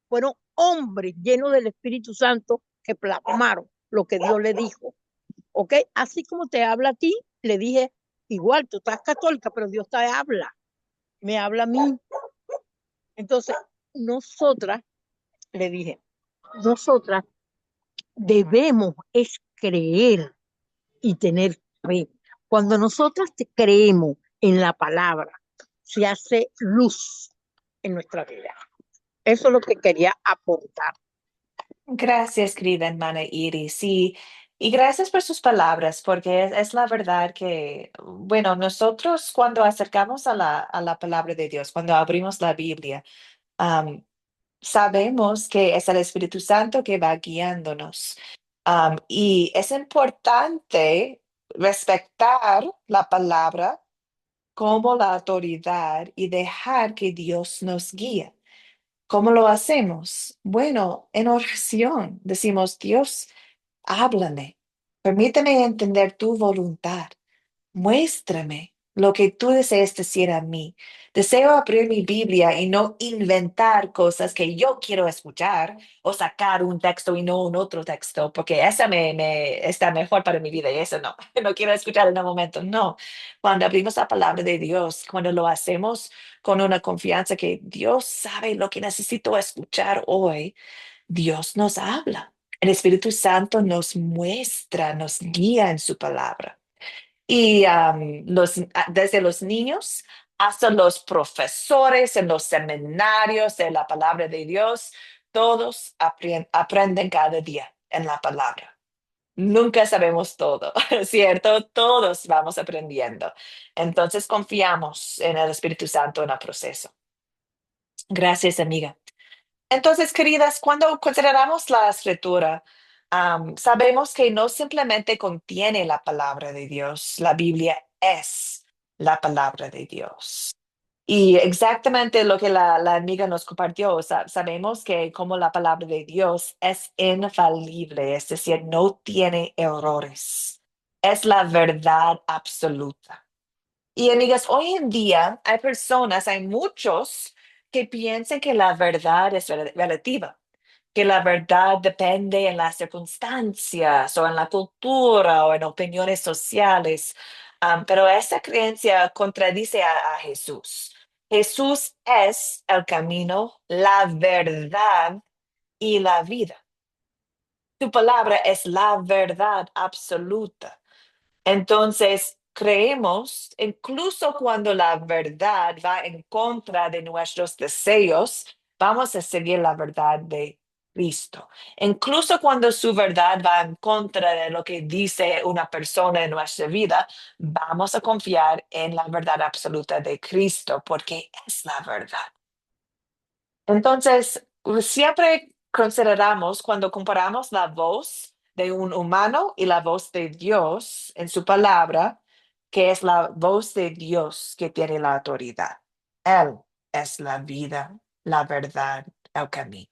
fueron hombres llenos del Espíritu Santo que plasmaron lo que Dios le dijo. ¿Ok? Así como te habla a ti, le dije, igual, tú estás católica, pero Dios te habla, me habla a mí. Entonces, nosotras, le dije, nosotras debemos es creer y tener fe. Cuando nosotras te creemos en la palabra, se hace luz en nuestra vida. Eso es lo que quería aportar.
Gracias, querida hermana Iris. Y gracias por sus palabras, porque es la verdad que, bueno, nosotros cuando acercamos a la palabra de Dios, cuando abrimos la Biblia, am, sabemos que es el Espíritu Santo que va guiándonos. Y es importante respetar la palabra como la autoridad y dejar que Dios nos guíe. ¿Cómo lo hacemos? Bueno, en oración decimos, Dios, háblame, permíteme entender tu voluntad. Muéstrame lo que tú deseas decir a mí. Deseo abrir mi Biblia y no inventar cosas que yo quiero escuchar o sacar un texto y no un otro texto, porque esa me está mejor para mi vida y eso no, no quiero escuchar en un momento. No, cuando abrimos la palabra de Dios, cuando lo hacemos con una confianza que Dios sabe lo que necesito escuchar hoy, Dios nos habla. El Espíritu Santo nos muestra, nos guía en su palabra. Y desde los niños hasta los profesores en los seminarios de la palabra de Dios, todos aprenden cada día en la palabra. Nunca sabemos todo, ¿cierto? Todos vamos aprendiendo. Entonces confiamos en el Espíritu Santo en el proceso. Gracias, amiga. Entonces, queridas, cuando consideramos la escritura, sabemos que no simplemente contiene la palabra de Dios, la Biblia es la palabra de Dios. Y exactamente lo que la amiga nos compartió, sabemos que como la palabra de Dios es infalible, es decir, no tiene errores, es la verdad absoluta. Y amigas, hoy en día hay personas, hay muchos que piensan que la verdad es relativa, que la verdad depende en las circunstancias o en la cultura o en opiniones sociales. Pero esa creencia contradice a Jesús. Jesús es el camino, la verdad y la vida. Tu palabra es la verdad absoluta. Entonces, creemos, incluso cuando la verdad va en contra de nuestros deseos, vamos a seguir la verdad de Cristo. Incluso cuando su verdad va en contra de lo que dice una persona en nuestra vida, vamos a confiar en la verdad absoluta de Cristo porque es la verdad. Entonces, siempre consideramos cuando comparamos la voz de un humano y la voz de Dios en su palabra, que es la voz de Dios que tiene la autoridad. Él es la vida, la verdad, el camino.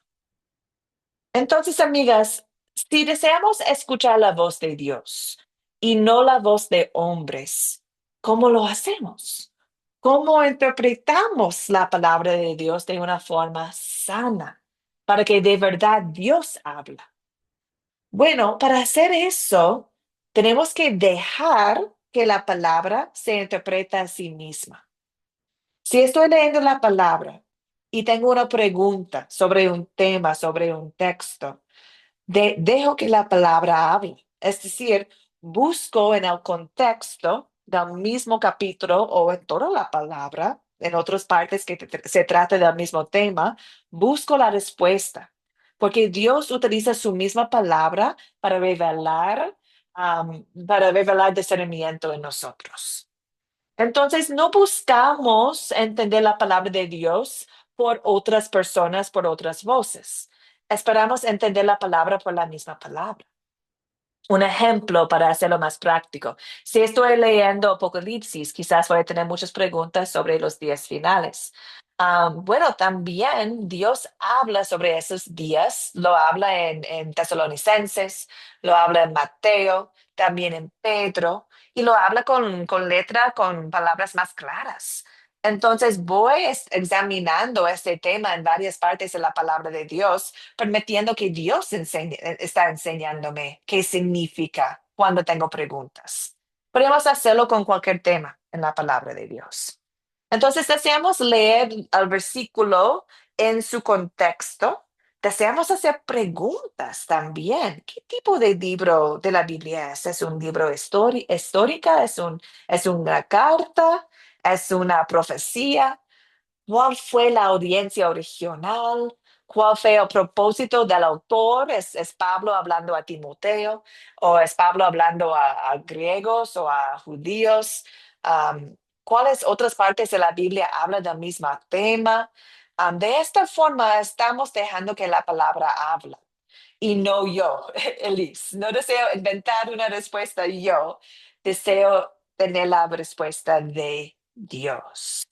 Entonces, amigas, si deseamos escuchar la voz de Dios y no la voz de hombres, ¿cómo lo hacemos? ¿Cómo interpretamos la palabra de Dios de una forma sana para que de verdad Dios habla? Bueno, para hacer eso, tenemos que dejar que la palabra se interprete a sí misma. Si estoy leyendo la palabra y tengo una pregunta sobre un tema, sobre un texto, dejo que la palabra hable. Es decir, busco en el contexto del mismo capítulo o en toda la palabra, en otras partes que se trata del mismo tema, busco la respuesta. Porque Dios utiliza su misma palabra para revelar discernimiento en nosotros. Entonces, no buscamos entender la palabra de Dios por otras personas, por otras voces. Esperamos entender la palabra por la misma palabra. Un ejemplo para hacerlo más práctico. Si estoy leyendo Apocalipsis, quizás voy a tener muchas preguntas sobre los días finales. Bueno, también Dios habla sobre esos días, lo habla en Tesalonicenses, lo habla en Mateo, también en Pedro, y lo habla con letra, con palabras más claras. Entonces voy examinando este tema en varias partes de la palabra de Dios, permitiendo que Dios está enseñándome qué significa cuando tengo preguntas. Podemos hacerlo con cualquier tema en la palabra de Dios. Entonces, deseamos leer el versículo en su contexto. Deseamos hacer preguntas también. ¿Qué tipo de libro de la Biblia es? ¿Es un libro histórica? ¿Es una carta? ¿Es una profecía? ¿Cuál fue la audiencia original? ¿Cuál fue el propósito del autor? ¿Es Pablo hablando a Timoteo? ¿O es Pablo hablando a griegos o a judíos? Um, ¿Cuáles otras partes de la Biblia hablan del mismo tema? De esta forma estamos dejando que la palabra habla. Y no yo, Elise. No deseo inventar una respuesta yo. Deseo tener la respuesta de Dios.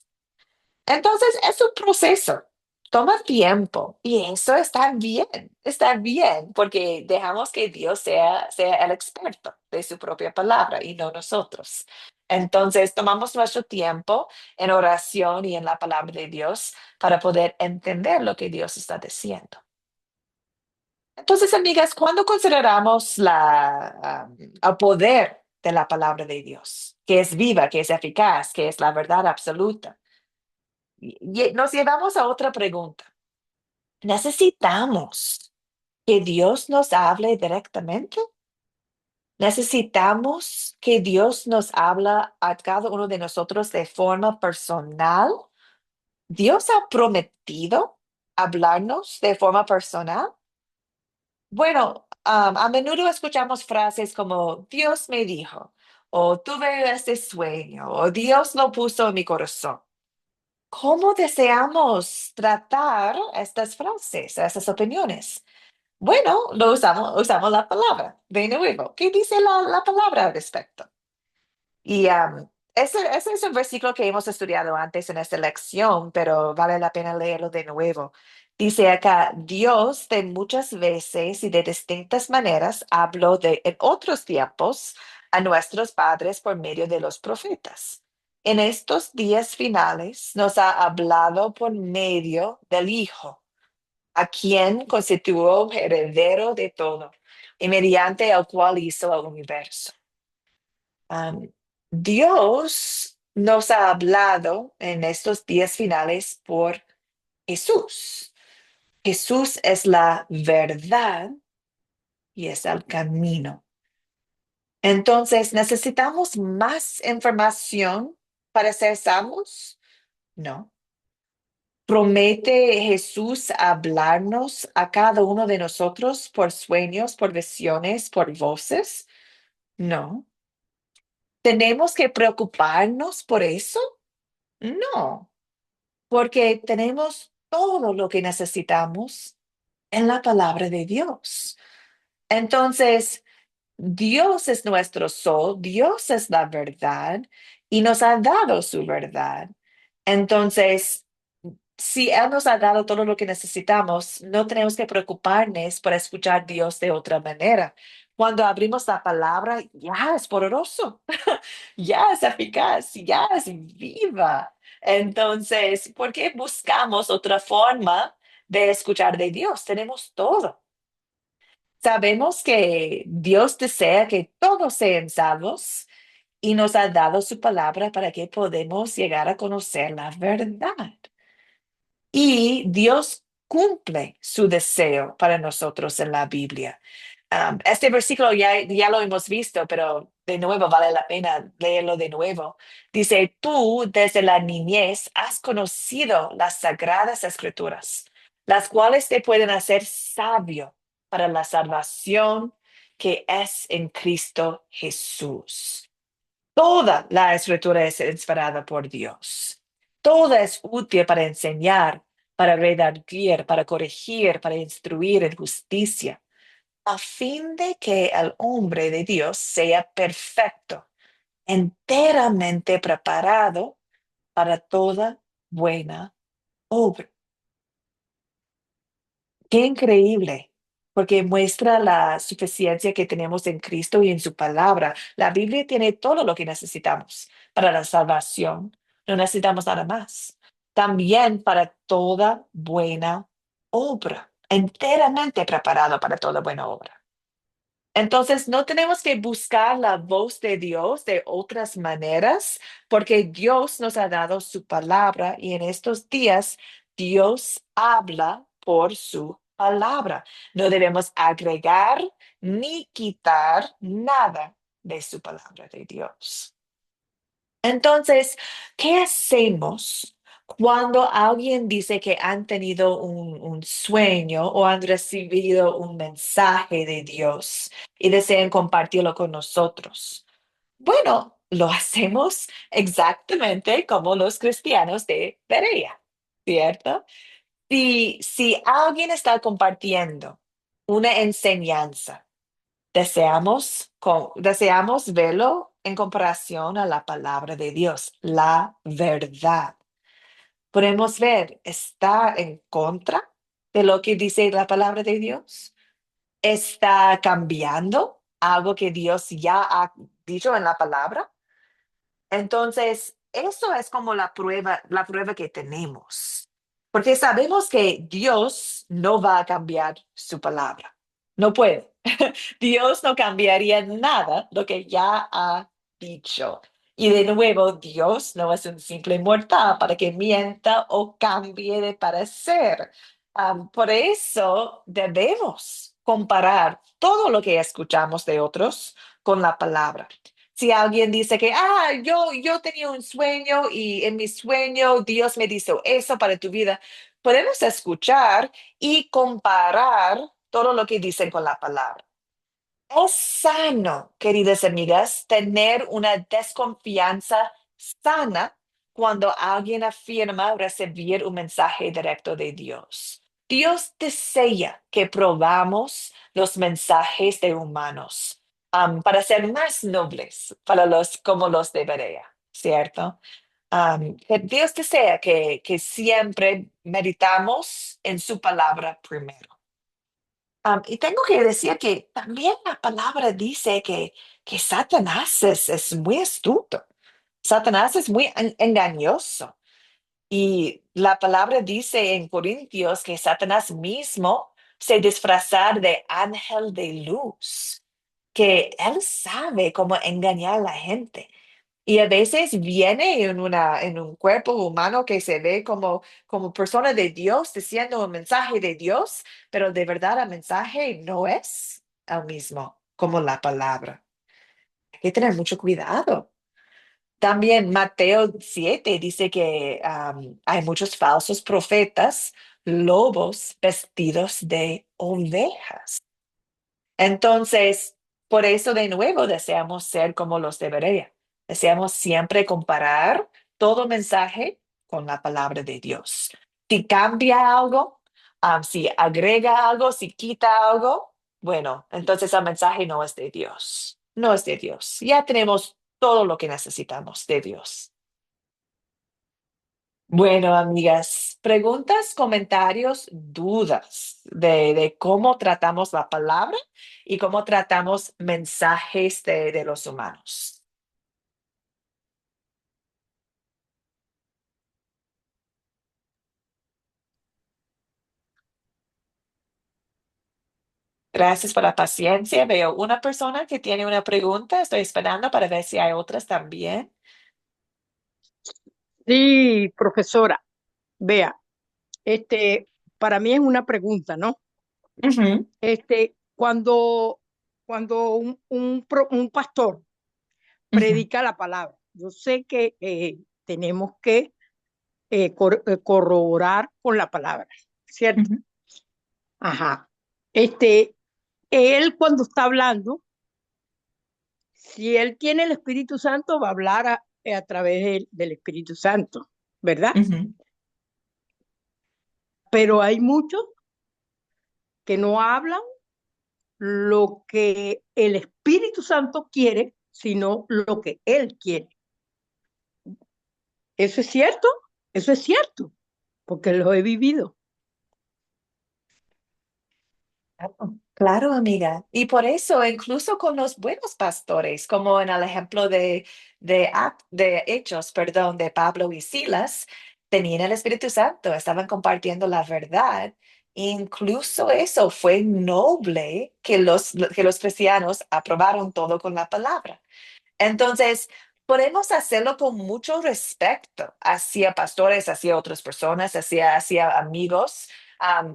Entonces, es un proceso, toma tiempo y eso está bien, porque dejamos que Dios sea el experto de su propia palabra y no nosotros. Entonces, tomamos nuestro tiempo en oración y en la palabra de Dios para poder entender lo que Dios está diciendo. Entonces, amigas, cuando consideramos el poder de la palabra de Dios, que es viva, que es eficaz, que es la verdad absoluta, y nos llevamos a otra pregunta. ¿Necesitamos que Dios nos hable directamente? ¿Necesitamos que Dios nos hable a cada uno de nosotros de forma personal? ¿Dios ha prometido hablarnos de forma personal? Bueno, a menudo escuchamos frases como Dios me dijo, o tuve este sueño, o Dios lo puso en mi corazón. ¿Cómo deseamos tratar estas frases, estas opiniones? Bueno, usamos la palabra de nuevo. ¿Qué dice la palabra al respecto? Y ese es un versículo que hemos estudiado antes en esta lección, pero vale la pena leerlo de nuevo. Dice acá, Dios de muchas veces y de distintas maneras habló en otros tiempos a nuestros padres por medio de los profetas. En estos días finales nos ha hablado por medio del Hijo, a quien constituyó heredero de todo y mediante el cual hizo el universo. Um, Dios nos ha hablado en estos días finales por Jesús. Jesús es la verdad y es el camino. Entonces, ¿necesitamos más información para ser salvos? No. ¿Promete Jesús hablarnos a cada uno de nosotros por sueños, por visiones, por voces? No. ¿Tenemos que preocuparnos por eso? No, porque tenemos todo lo que necesitamos en la palabra de Dios. Entonces, Dios es nuestro sol, Dios es la verdad y nos ha dado su verdad. Entonces, si Él nos ha dado todo lo que necesitamos, no tenemos que preocuparnos por escuchar a Dios de otra manera. Cuando abrimos la palabra, ya es poderoso, ya es eficaz, ya es viva. Entonces, ¿por qué buscamos otra forma de escuchar de Dios? Tenemos todo. Sabemos que Dios desea que todos sean salvos y nos ha dado su palabra para que podamos llegar a conocer la verdad. Y Dios cumple su deseo para nosotros en la Biblia. Este versículo ya lo hemos visto, pero de nuevo vale la pena leerlo de nuevo. Dice, tú desde la niñez has conocido las sagradas escrituras, las cuales te pueden hacer sabio para la salvación que es en Cristo Jesús. Toda la escritura es inspirada por Dios. Toda es útil para enseñar, para redarguir, para corregir, para instruir en justicia, a fin de que el hombre de Dios sea perfecto, enteramente preparado para toda buena obra. Qué increíble, porque muestra la suficiencia que tenemos en Cristo y en su palabra. La Biblia tiene todo lo que necesitamos para la salvación. No necesitamos nada más. También para toda buena obra, enteramente preparado para toda buena obra. Entonces, no tenemos que buscar la voz de Dios de otras maneras, porque Dios nos ha dado su palabra y en estos días Dios habla por su palabra. No debemos agregar ni quitar nada de su palabra de Dios. Entonces, ¿qué hacemos cuando alguien dice que han tenido un sueño o han recibido un mensaje de Dios y desean compartirlo con nosotros? Bueno, lo hacemos exactamente como los cristianos de Berea, ¿cierto? Si alguien está compartiendo una enseñanza, deseamos verlo en comparación a la palabra de Dios, la verdad. Podemos ver, ¿está en contra de lo que dice la palabra de Dios? ¿Está cambiando algo que Dios ya ha dicho en la palabra? Entonces, eso es como la prueba que tenemos, porque sabemos que Dios no va a cambiar su palabra. No puede. Dios no cambiaría nada lo que ya ha dicho. Y de nuevo, Dios no es un simple mortal para que mienta o cambie de parecer. Por eso debemos comparar todo lo que escuchamos de otros con la palabra. Si alguien dice que, yo tenía un sueño y en mi sueño Dios me dijo eso para tu vida, podemos escuchar y comparar todo lo que dicen con la palabra. Es sano, queridas amigas, tener una desconfianza sana cuando alguien afirma recibir un mensaje directo de Dios. Dios desea que probamos los mensajes de humanos para ser más nobles para los como los de Berea, ¿cierto? Que Dios desea que siempre meditamos en su palabra primero. Y tengo que decir que también la palabra dice que Satanás es muy astuto. Satanás es muy engañoso. Y la palabra dice en Corintios que Satanás mismo se disfraza de ángel de luz, que él sabe cómo engañar a la gente. Y a veces viene en un cuerpo humano que se ve como persona de Dios diciendo un mensaje de Dios, pero de verdad el mensaje no es el mismo como la palabra. Hay que tener mucho cuidado. También Mateo 7 dice que hay muchos falsos profetas, lobos vestidos de ovejas. Entonces, por eso de nuevo deseamos ser como los debería. Deseamos siempre comparar todo mensaje con la palabra de Dios. Si cambia algo, si agrega algo, si quita algo, bueno, entonces el mensaje no es de Dios. No es de Dios. Ya tenemos todo lo que necesitamos de Dios. Bueno, amigas, preguntas, comentarios, dudas de cómo tratamos la palabra y cómo tratamos mensajes de los humanos. Gracias por la paciencia. Veo una persona que tiene una pregunta. Estoy esperando para ver si hay otras también.
Sí, profesora, vea, para mí es una pregunta, ¿no?
Ujú,
Cuando, un pastor
ujú,
predica la palabra, yo sé que tenemos que corroborar con la palabra, ¿cierto?
ujú,
Ajá. Este, él cuando está hablando, si él tiene el Espíritu Santo, va a hablar a través del Espíritu Santo, ¿verdad?
ujú.
Pero hay muchos que no hablan lo que el Espíritu Santo quiere, sino lo que él quiere. ¿Eso es cierto? Eso es cierto, porque lo he vivido.
Claro, claro, amiga. Y por eso, incluso con los buenos pastores, como en el ejemplo de Hechos, perdón, de Pablo y Silas, tenían el Espíritu Santo, estaban compartiendo la verdad. Incluso eso fue noble que los cristianos aprobaron todo con la palabra. Entonces, podemos hacerlo con mucho respeto hacia pastores, hacia otras personas, hacia amigos.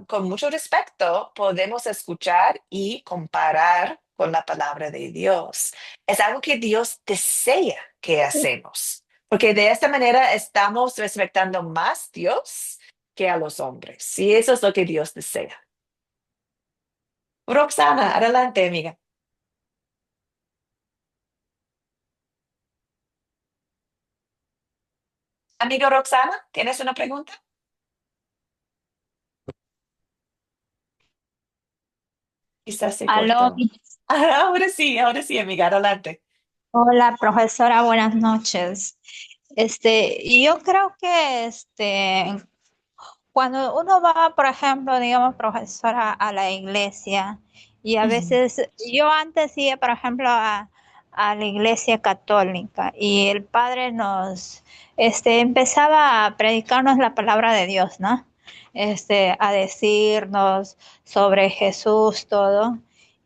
Con mucho respeto podemos escuchar y comparar con la palabra de Dios. Es algo que Dios desea que hacemos, porque de esta manera estamos respetando más a Dios que a los hombres. Y eso es lo que Dios desea. Roxana, adelante, amiga. Amigo Roxana, ¿tienes una pregunta? Quizás se
Aló,
cortó. Ahora sí, amiga, adelante.
hola profesora, buenas noches. Yo creo que cuando uno va, por ejemplo, digamos, profesora, a la iglesia, y a
Ujú,
veces, yo antes iba, por ejemplo, a la iglesia católica, y el padre empezaba a predicarnos la palabra de Dios, ¿no? A decirnos sobre Jesús, todo,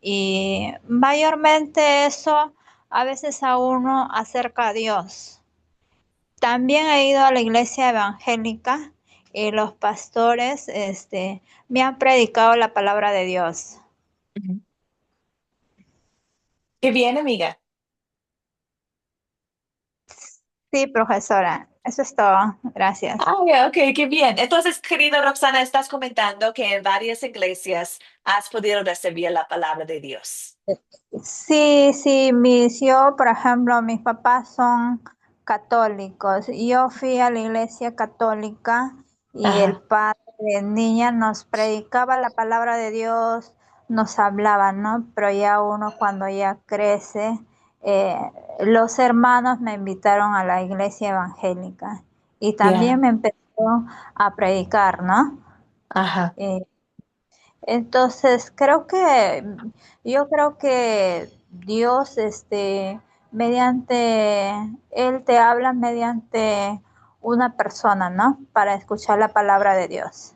y mayormente eso a veces a uno acerca a Dios. También he ido a la iglesia evangélica y los pastores, me han predicado la palabra de Dios.
ujú. Qué bien, amiga.
Sí, profesora, eso es todo. Gracias.
Ah, ok, qué bien. Entonces, querida Roxana, estás comentando que en varias iglesias has podido recibir la palabra de Dios.
Sí, sí, yo, por ejemplo, mis papás son católicos. Yo fui a la iglesia católica y el
Ajá,
padre de niña nos predicaba la palabra de Dios, nos hablaba, ¿no? Pero ya uno cuando ya crece, eh, los hermanos me invitaron a la iglesia evangélica y también
ya,
me empezó a predicar, ¿no?
ajá.
Eh, entonces, yo creo que Dios, Él te habla mediante una persona, ¿no? Para escuchar la palabra de Dios.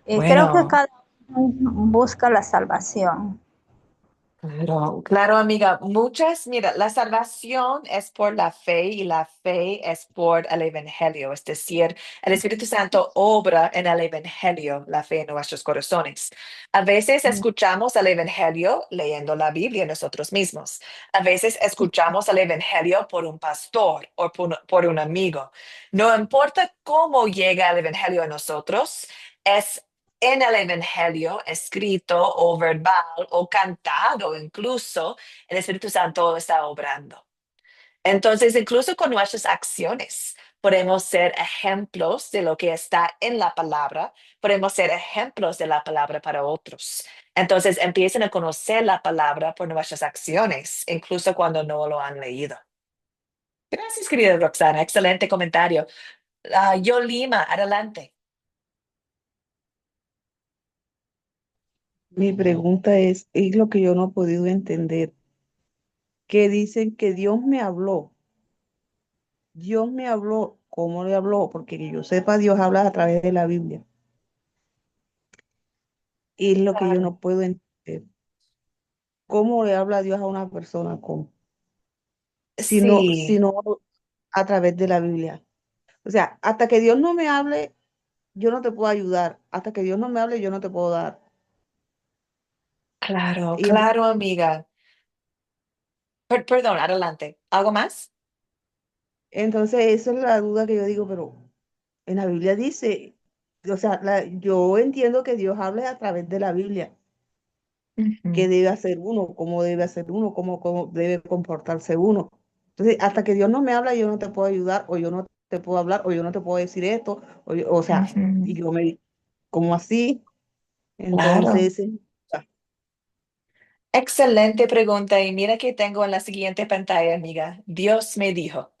Y creo que
Bueno,
cada uno busca la salvación.
Claro, claro, amiga. Mira, la salvación es por la fe y la fe es por el Evangelio. Es decir, el Espíritu Santo obra en el Evangelio, la fe en nuestros corazones. A veces escuchamos el Evangelio leyendo la Biblia nosotros mismos. A veces escuchamos el Evangelio por un pastor o por un amigo. No importa cómo llega el Evangelio a nosotros, es en el Evangelio, escrito o verbal o cantado incluso, el Espíritu Santo está obrando. Entonces, incluso con nuestras acciones, podemos ser ejemplos de lo que está en la palabra, podemos ser ejemplos de la palabra para otros. Entonces, empiecen a conocer la palabra por nuestras acciones, incluso cuando no lo han leído. Gracias, querida Roxana. Excelente comentario. Yo Lima, adelante.
Mi pregunta es lo que yo no he podido entender, que dicen que Dios me habló, ¿cómo le habló? Porque que yo sepa, Dios habla a través de la Biblia, y es lo que yo
Claro.
no puedo entender. ¿Cómo le habla Dios a una persona? ¿Cómo? Si
Sí,
no a través de la Biblia. O sea, hasta que Dios no me hable, yo no te puedo ayudar. Hasta que Dios no me hable, yo no te puedo dar.
claro,
Y entonces,
claro, amiga. Perdón, adelante. ¿Algo más?
entonces esa es la duda que yo digo, pero en la Biblia dice, o sea, yo entiendo que Dios habla a través de la Biblia,
Ujú,
qué debe hacer uno, cómo debe hacer uno, cómo debe comportarse uno. Entonces, hasta que Dios no me habla, yo no te puedo ayudar, o yo no te puedo hablar, o yo no te puedo decir esto, o sea,
ujú,
y yo me, como así,
claro.
entonces,
Excelente pregunta. Y mira que tengo en la siguiente pantalla, amiga. Dios me dijo.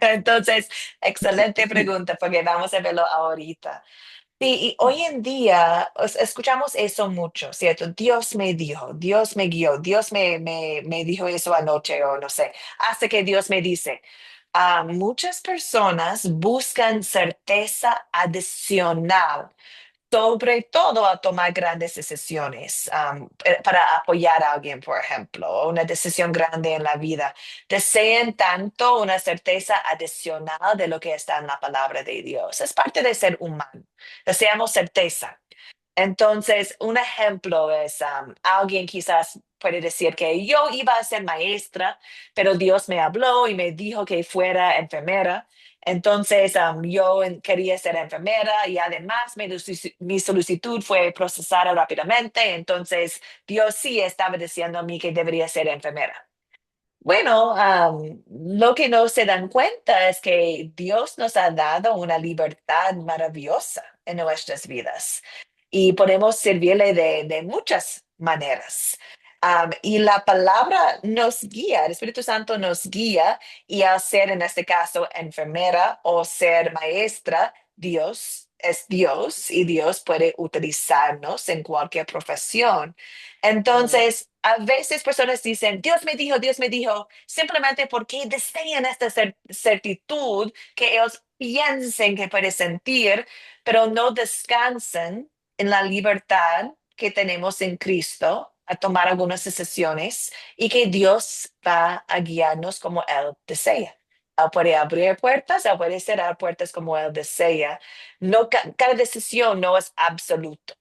Entonces, excelente
sí,
pregunta porque vamos a verlo ahorita. Sí, y hoy en día escuchamos eso mucho, ¿cierto? Dios me dijo, Dios me guió, Dios me dijo eso anoche o no sé, hasta que Dios me dice. Muchas personas buscan certeza adicional, sobre todo a tomar grandes decisiones, para apoyar a alguien, por ejemplo, o una decisión grande en la vida. Desean tanto una certeza adicional de lo que está en la palabra de Dios. Es parte de ser humano. Deseamos certeza. Entonces, un ejemplo es, alguien quizás puede decir que yo iba a ser maestra, pero Dios me habló y me dijo que fuera enfermera. Entonces, yo quería ser enfermera y además mi solicitud fue procesada rápidamente. Entonces, Dios sí estaba diciendo a mí que debería ser enfermera. Bueno, lo que no se dan cuenta es que Dios nos ha dado una libertad maravillosa en nuestras vidas y podemos servirle de muchas maneras. Y la palabra nos guía, el Espíritu Santo nos guía y al ser en este caso enfermera o ser maestra, Dios es Dios y Dios puede utilizarnos en cualquier profesión. Entonces, a veces personas dicen, Dios me dijo, simplemente porque desean esta certitud que ellos piensen que pueden sentir, pero no descansan en la libertad que tenemos en Cristo a tomar algunas decisiones y que Dios va a guiarnos como Él desea. Él puede abrir puertas, Él puede cerrar puertas como Él desea. No, cada decisión no es absoluta.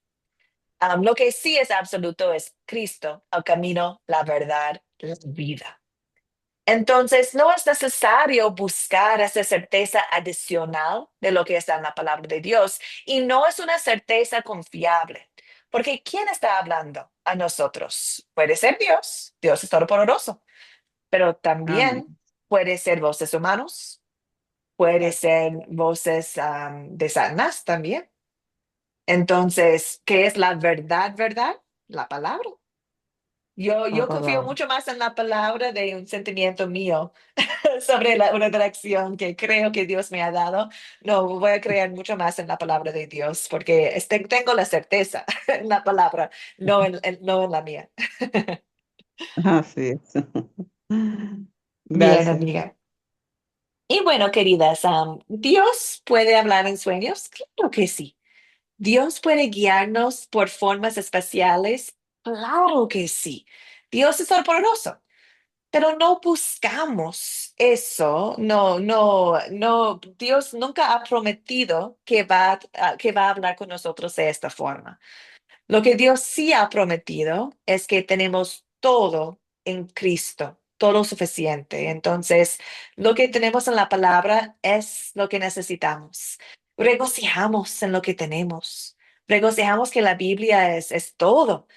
Lo que sí es absoluto es Cristo, el camino, la verdad, la vida. Entonces, no es necesario buscar esa certeza adicional de lo que está en la palabra de Dios y no es una certeza confiable, porque ¿quién está hablando a nosotros? Puede ser Dios, Dios es todopoderoso, pero
amén.
también puede ser voces humanos, puede ser voces de Satanás también. Entonces, ¿qué es la verdad, verdad? La palabra.
La
Yo confío
palabra.
mucho más en la palabra de un sentimiento mío sobre una dirección que creo que Dios me ha dado. No, voy a creer mucho más en la palabra de Dios porque tengo la certeza en la palabra, no en la mía.
Así es.
Bien,
Gracias.
amiga. Y bueno, queridas, ¿Dios puede hablar en sueños? Claro que sí. ¿Dios puede guiarnos por formas especiales? Claro que sí. Dios es todopoderoso, pero no buscamos eso. No, no, no. Dios nunca ha prometido que va a hablar con nosotros de esta forma. Lo que Dios sí ha prometido es que tenemos todo en Cristo, todo suficiente. Entonces, lo que tenemos en la palabra es lo que necesitamos. Regocijamos en lo que tenemos. Regocijamos que la Biblia es todo.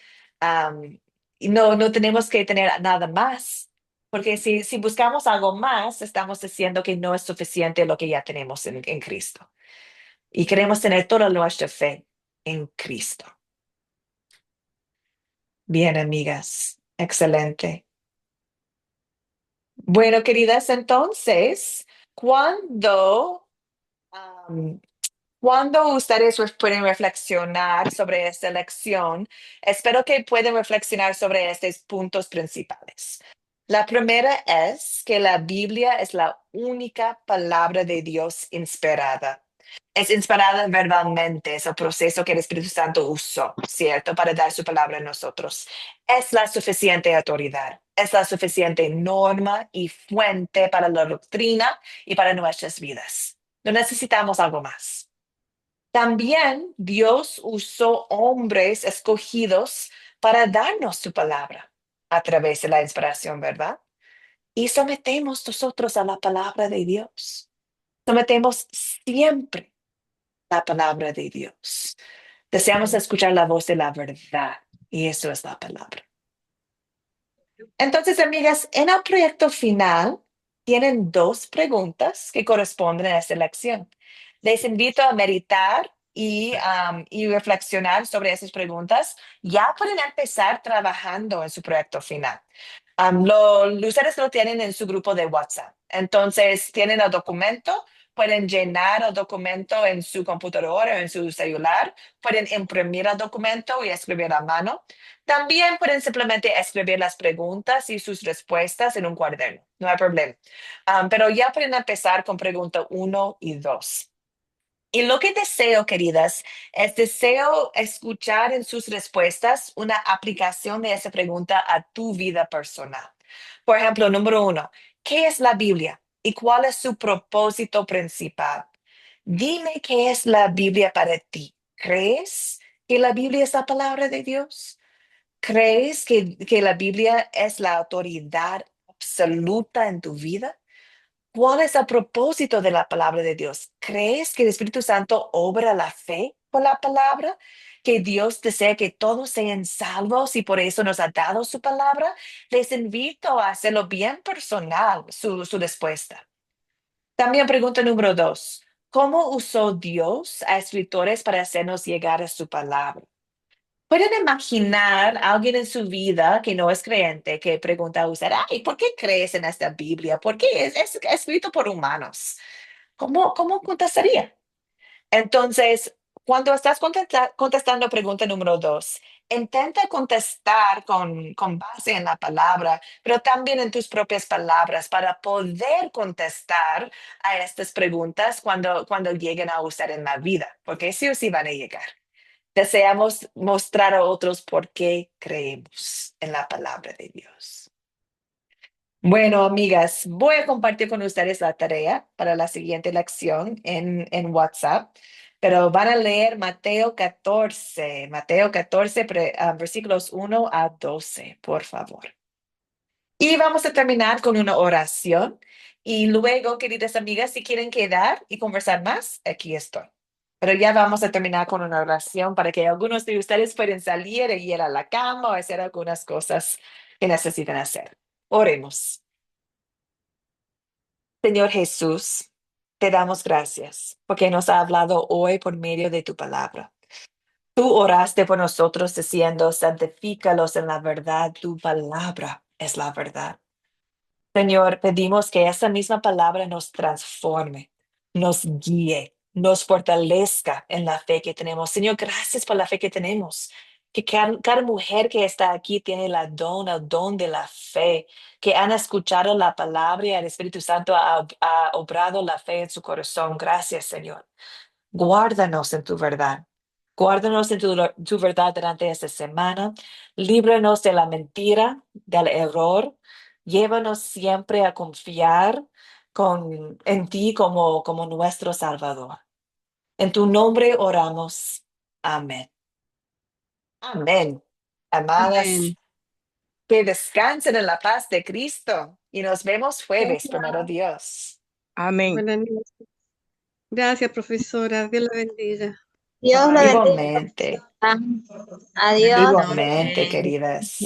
Y no tenemos que tener nada más, porque si buscamos algo más, estamos diciendo que no es suficiente lo que ya tenemos en Cristo. Y queremos tener toda nuestra fe en Cristo. Bien, amigas. Excelente. Bueno, queridas, entonces, ¿cuándo, am, cuándo ustedes pueden reflexionar sobre esta lección? Espero que puedan reflexionar sobre estos puntos principales. La primera es que la Biblia es la única palabra de Dios inspirada. Es inspirada verbalmente, es el proceso que el Espíritu Santo usó, ¿cierto? Para dar su palabra a nosotros. Es la suficiente autoridad, es la suficiente norma y fuente para la doctrina y para nuestras vidas. No necesitamos algo más. También Dios usó hombres escogidos para darnos su palabra a través de la inspiración, ¿verdad? Y sometemos nosotros a la palabra de Dios. Sometemos siempre la palabra de Dios. Deseamos escuchar la voz de la verdad y eso es la palabra. Entonces, amigas, en el proyecto final tienen dos preguntas que corresponden a esta lección. Les invito a meditar y reflexionar sobre esas preguntas. Ya pueden empezar trabajando en su proyecto final. Ustedes lo tienen en su grupo de WhatsApp. Entonces, tienen el documento, pueden llenar el documento en su computadora o en su celular, pueden imprimir el documento y escribir a mano. También pueden simplemente escribir las preguntas y sus respuestas en un cuaderno, no hay problema. Pero ya pueden empezar con pregunta 1 y 2. Y lo que deseo, queridas, es deseo escuchar en sus respuestas una aplicación de esa pregunta a tu vida personal. Por ejemplo, número 1, ¿qué es la Biblia y cuál es su propósito principal? Dime qué es la Biblia para ti. ¿Crees que la Biblia es la palabra de Dios? ¿Crees que la Biblia es la autoridad absoluta en tu vida? ¿Cuál es el propósito de la palabra de Dios? ¿Crees que el Espíritu Santo obra la fe por la palabra? ¿Que Dios desea que todos sean salvos y por eso nos ha dado su palabra? Les invito a hacerlo bien personal, su respuesta. También pregunta número 2. ¿Cómo usó Dios a escritores para hacernos llegar a su palabra? ¿Pueden imaginar a alguien en su vida que no es creyente que pregunta a usted, ay, ¿por qué crees en esta Biblia? ¿Por qué es escrito por humanos? ¿Cómo contestaría? Entonces, cuando estás contestando pregunta número 2, intenta contestar con base en la palabra, pero también en tus propias palabras para poder contestar a estas preguntas cuando lleguen a usted en la vida, porque sí o sí van a llegar. Deseamos mostrar a otros por qué creemos en la palabra de Dios. Bueno, amigas, voy a compartir con ustedes la tarea para la siguiente lección en WhatsApp, pero van a leer Mateo 14, versículos 1 a 12, por favor. Y vamos a terminar con una oración. Y luego, queridas amigas, si quieren quedar y conversar más, aquí estoy. Pero ya vamos a terminar con una oración para que algunos de ustedes puedan salir y ir a la cama o hacer algunas cosas que necesitan hacer. Oremos. Señor Jesús, te damos gracias porque nos ha hablado hoy por medio de tu palabra. Tú oraste por nosotros diciendo, santifícalos en la verdad, tu palabra es la verdad. Señor, pedimos que esa misma palabra nos transforme, nos guíe, nos fortalezca en la fe que tenemos. Señor, gracias por la fe que tenemos. Que cada mujer que está aquí tiene el don de la fe, que han escuchado la palabra y el Espíritu Santo ha obrado la fe en su corazón. Gracias, Señor. Guárdanos en tu verdad. Guárdanos en tu verdad durante esta semana. Líbranos de la mentira, del error. Llévanos siempre a confiar en ti como nuestro Salvador. En tu nombre oramos. Amén. Amén. Amadas,
Amén.
que descansen en la paz de Cristo y nos vemos jueves, primero Dios.
Amén.
Buenas noches. Gracias, profesora. Dios la bendiga.
Dios la bendiga.
Igualmente,
Adiós.
Buenas
igualmente,
noches.
queridas.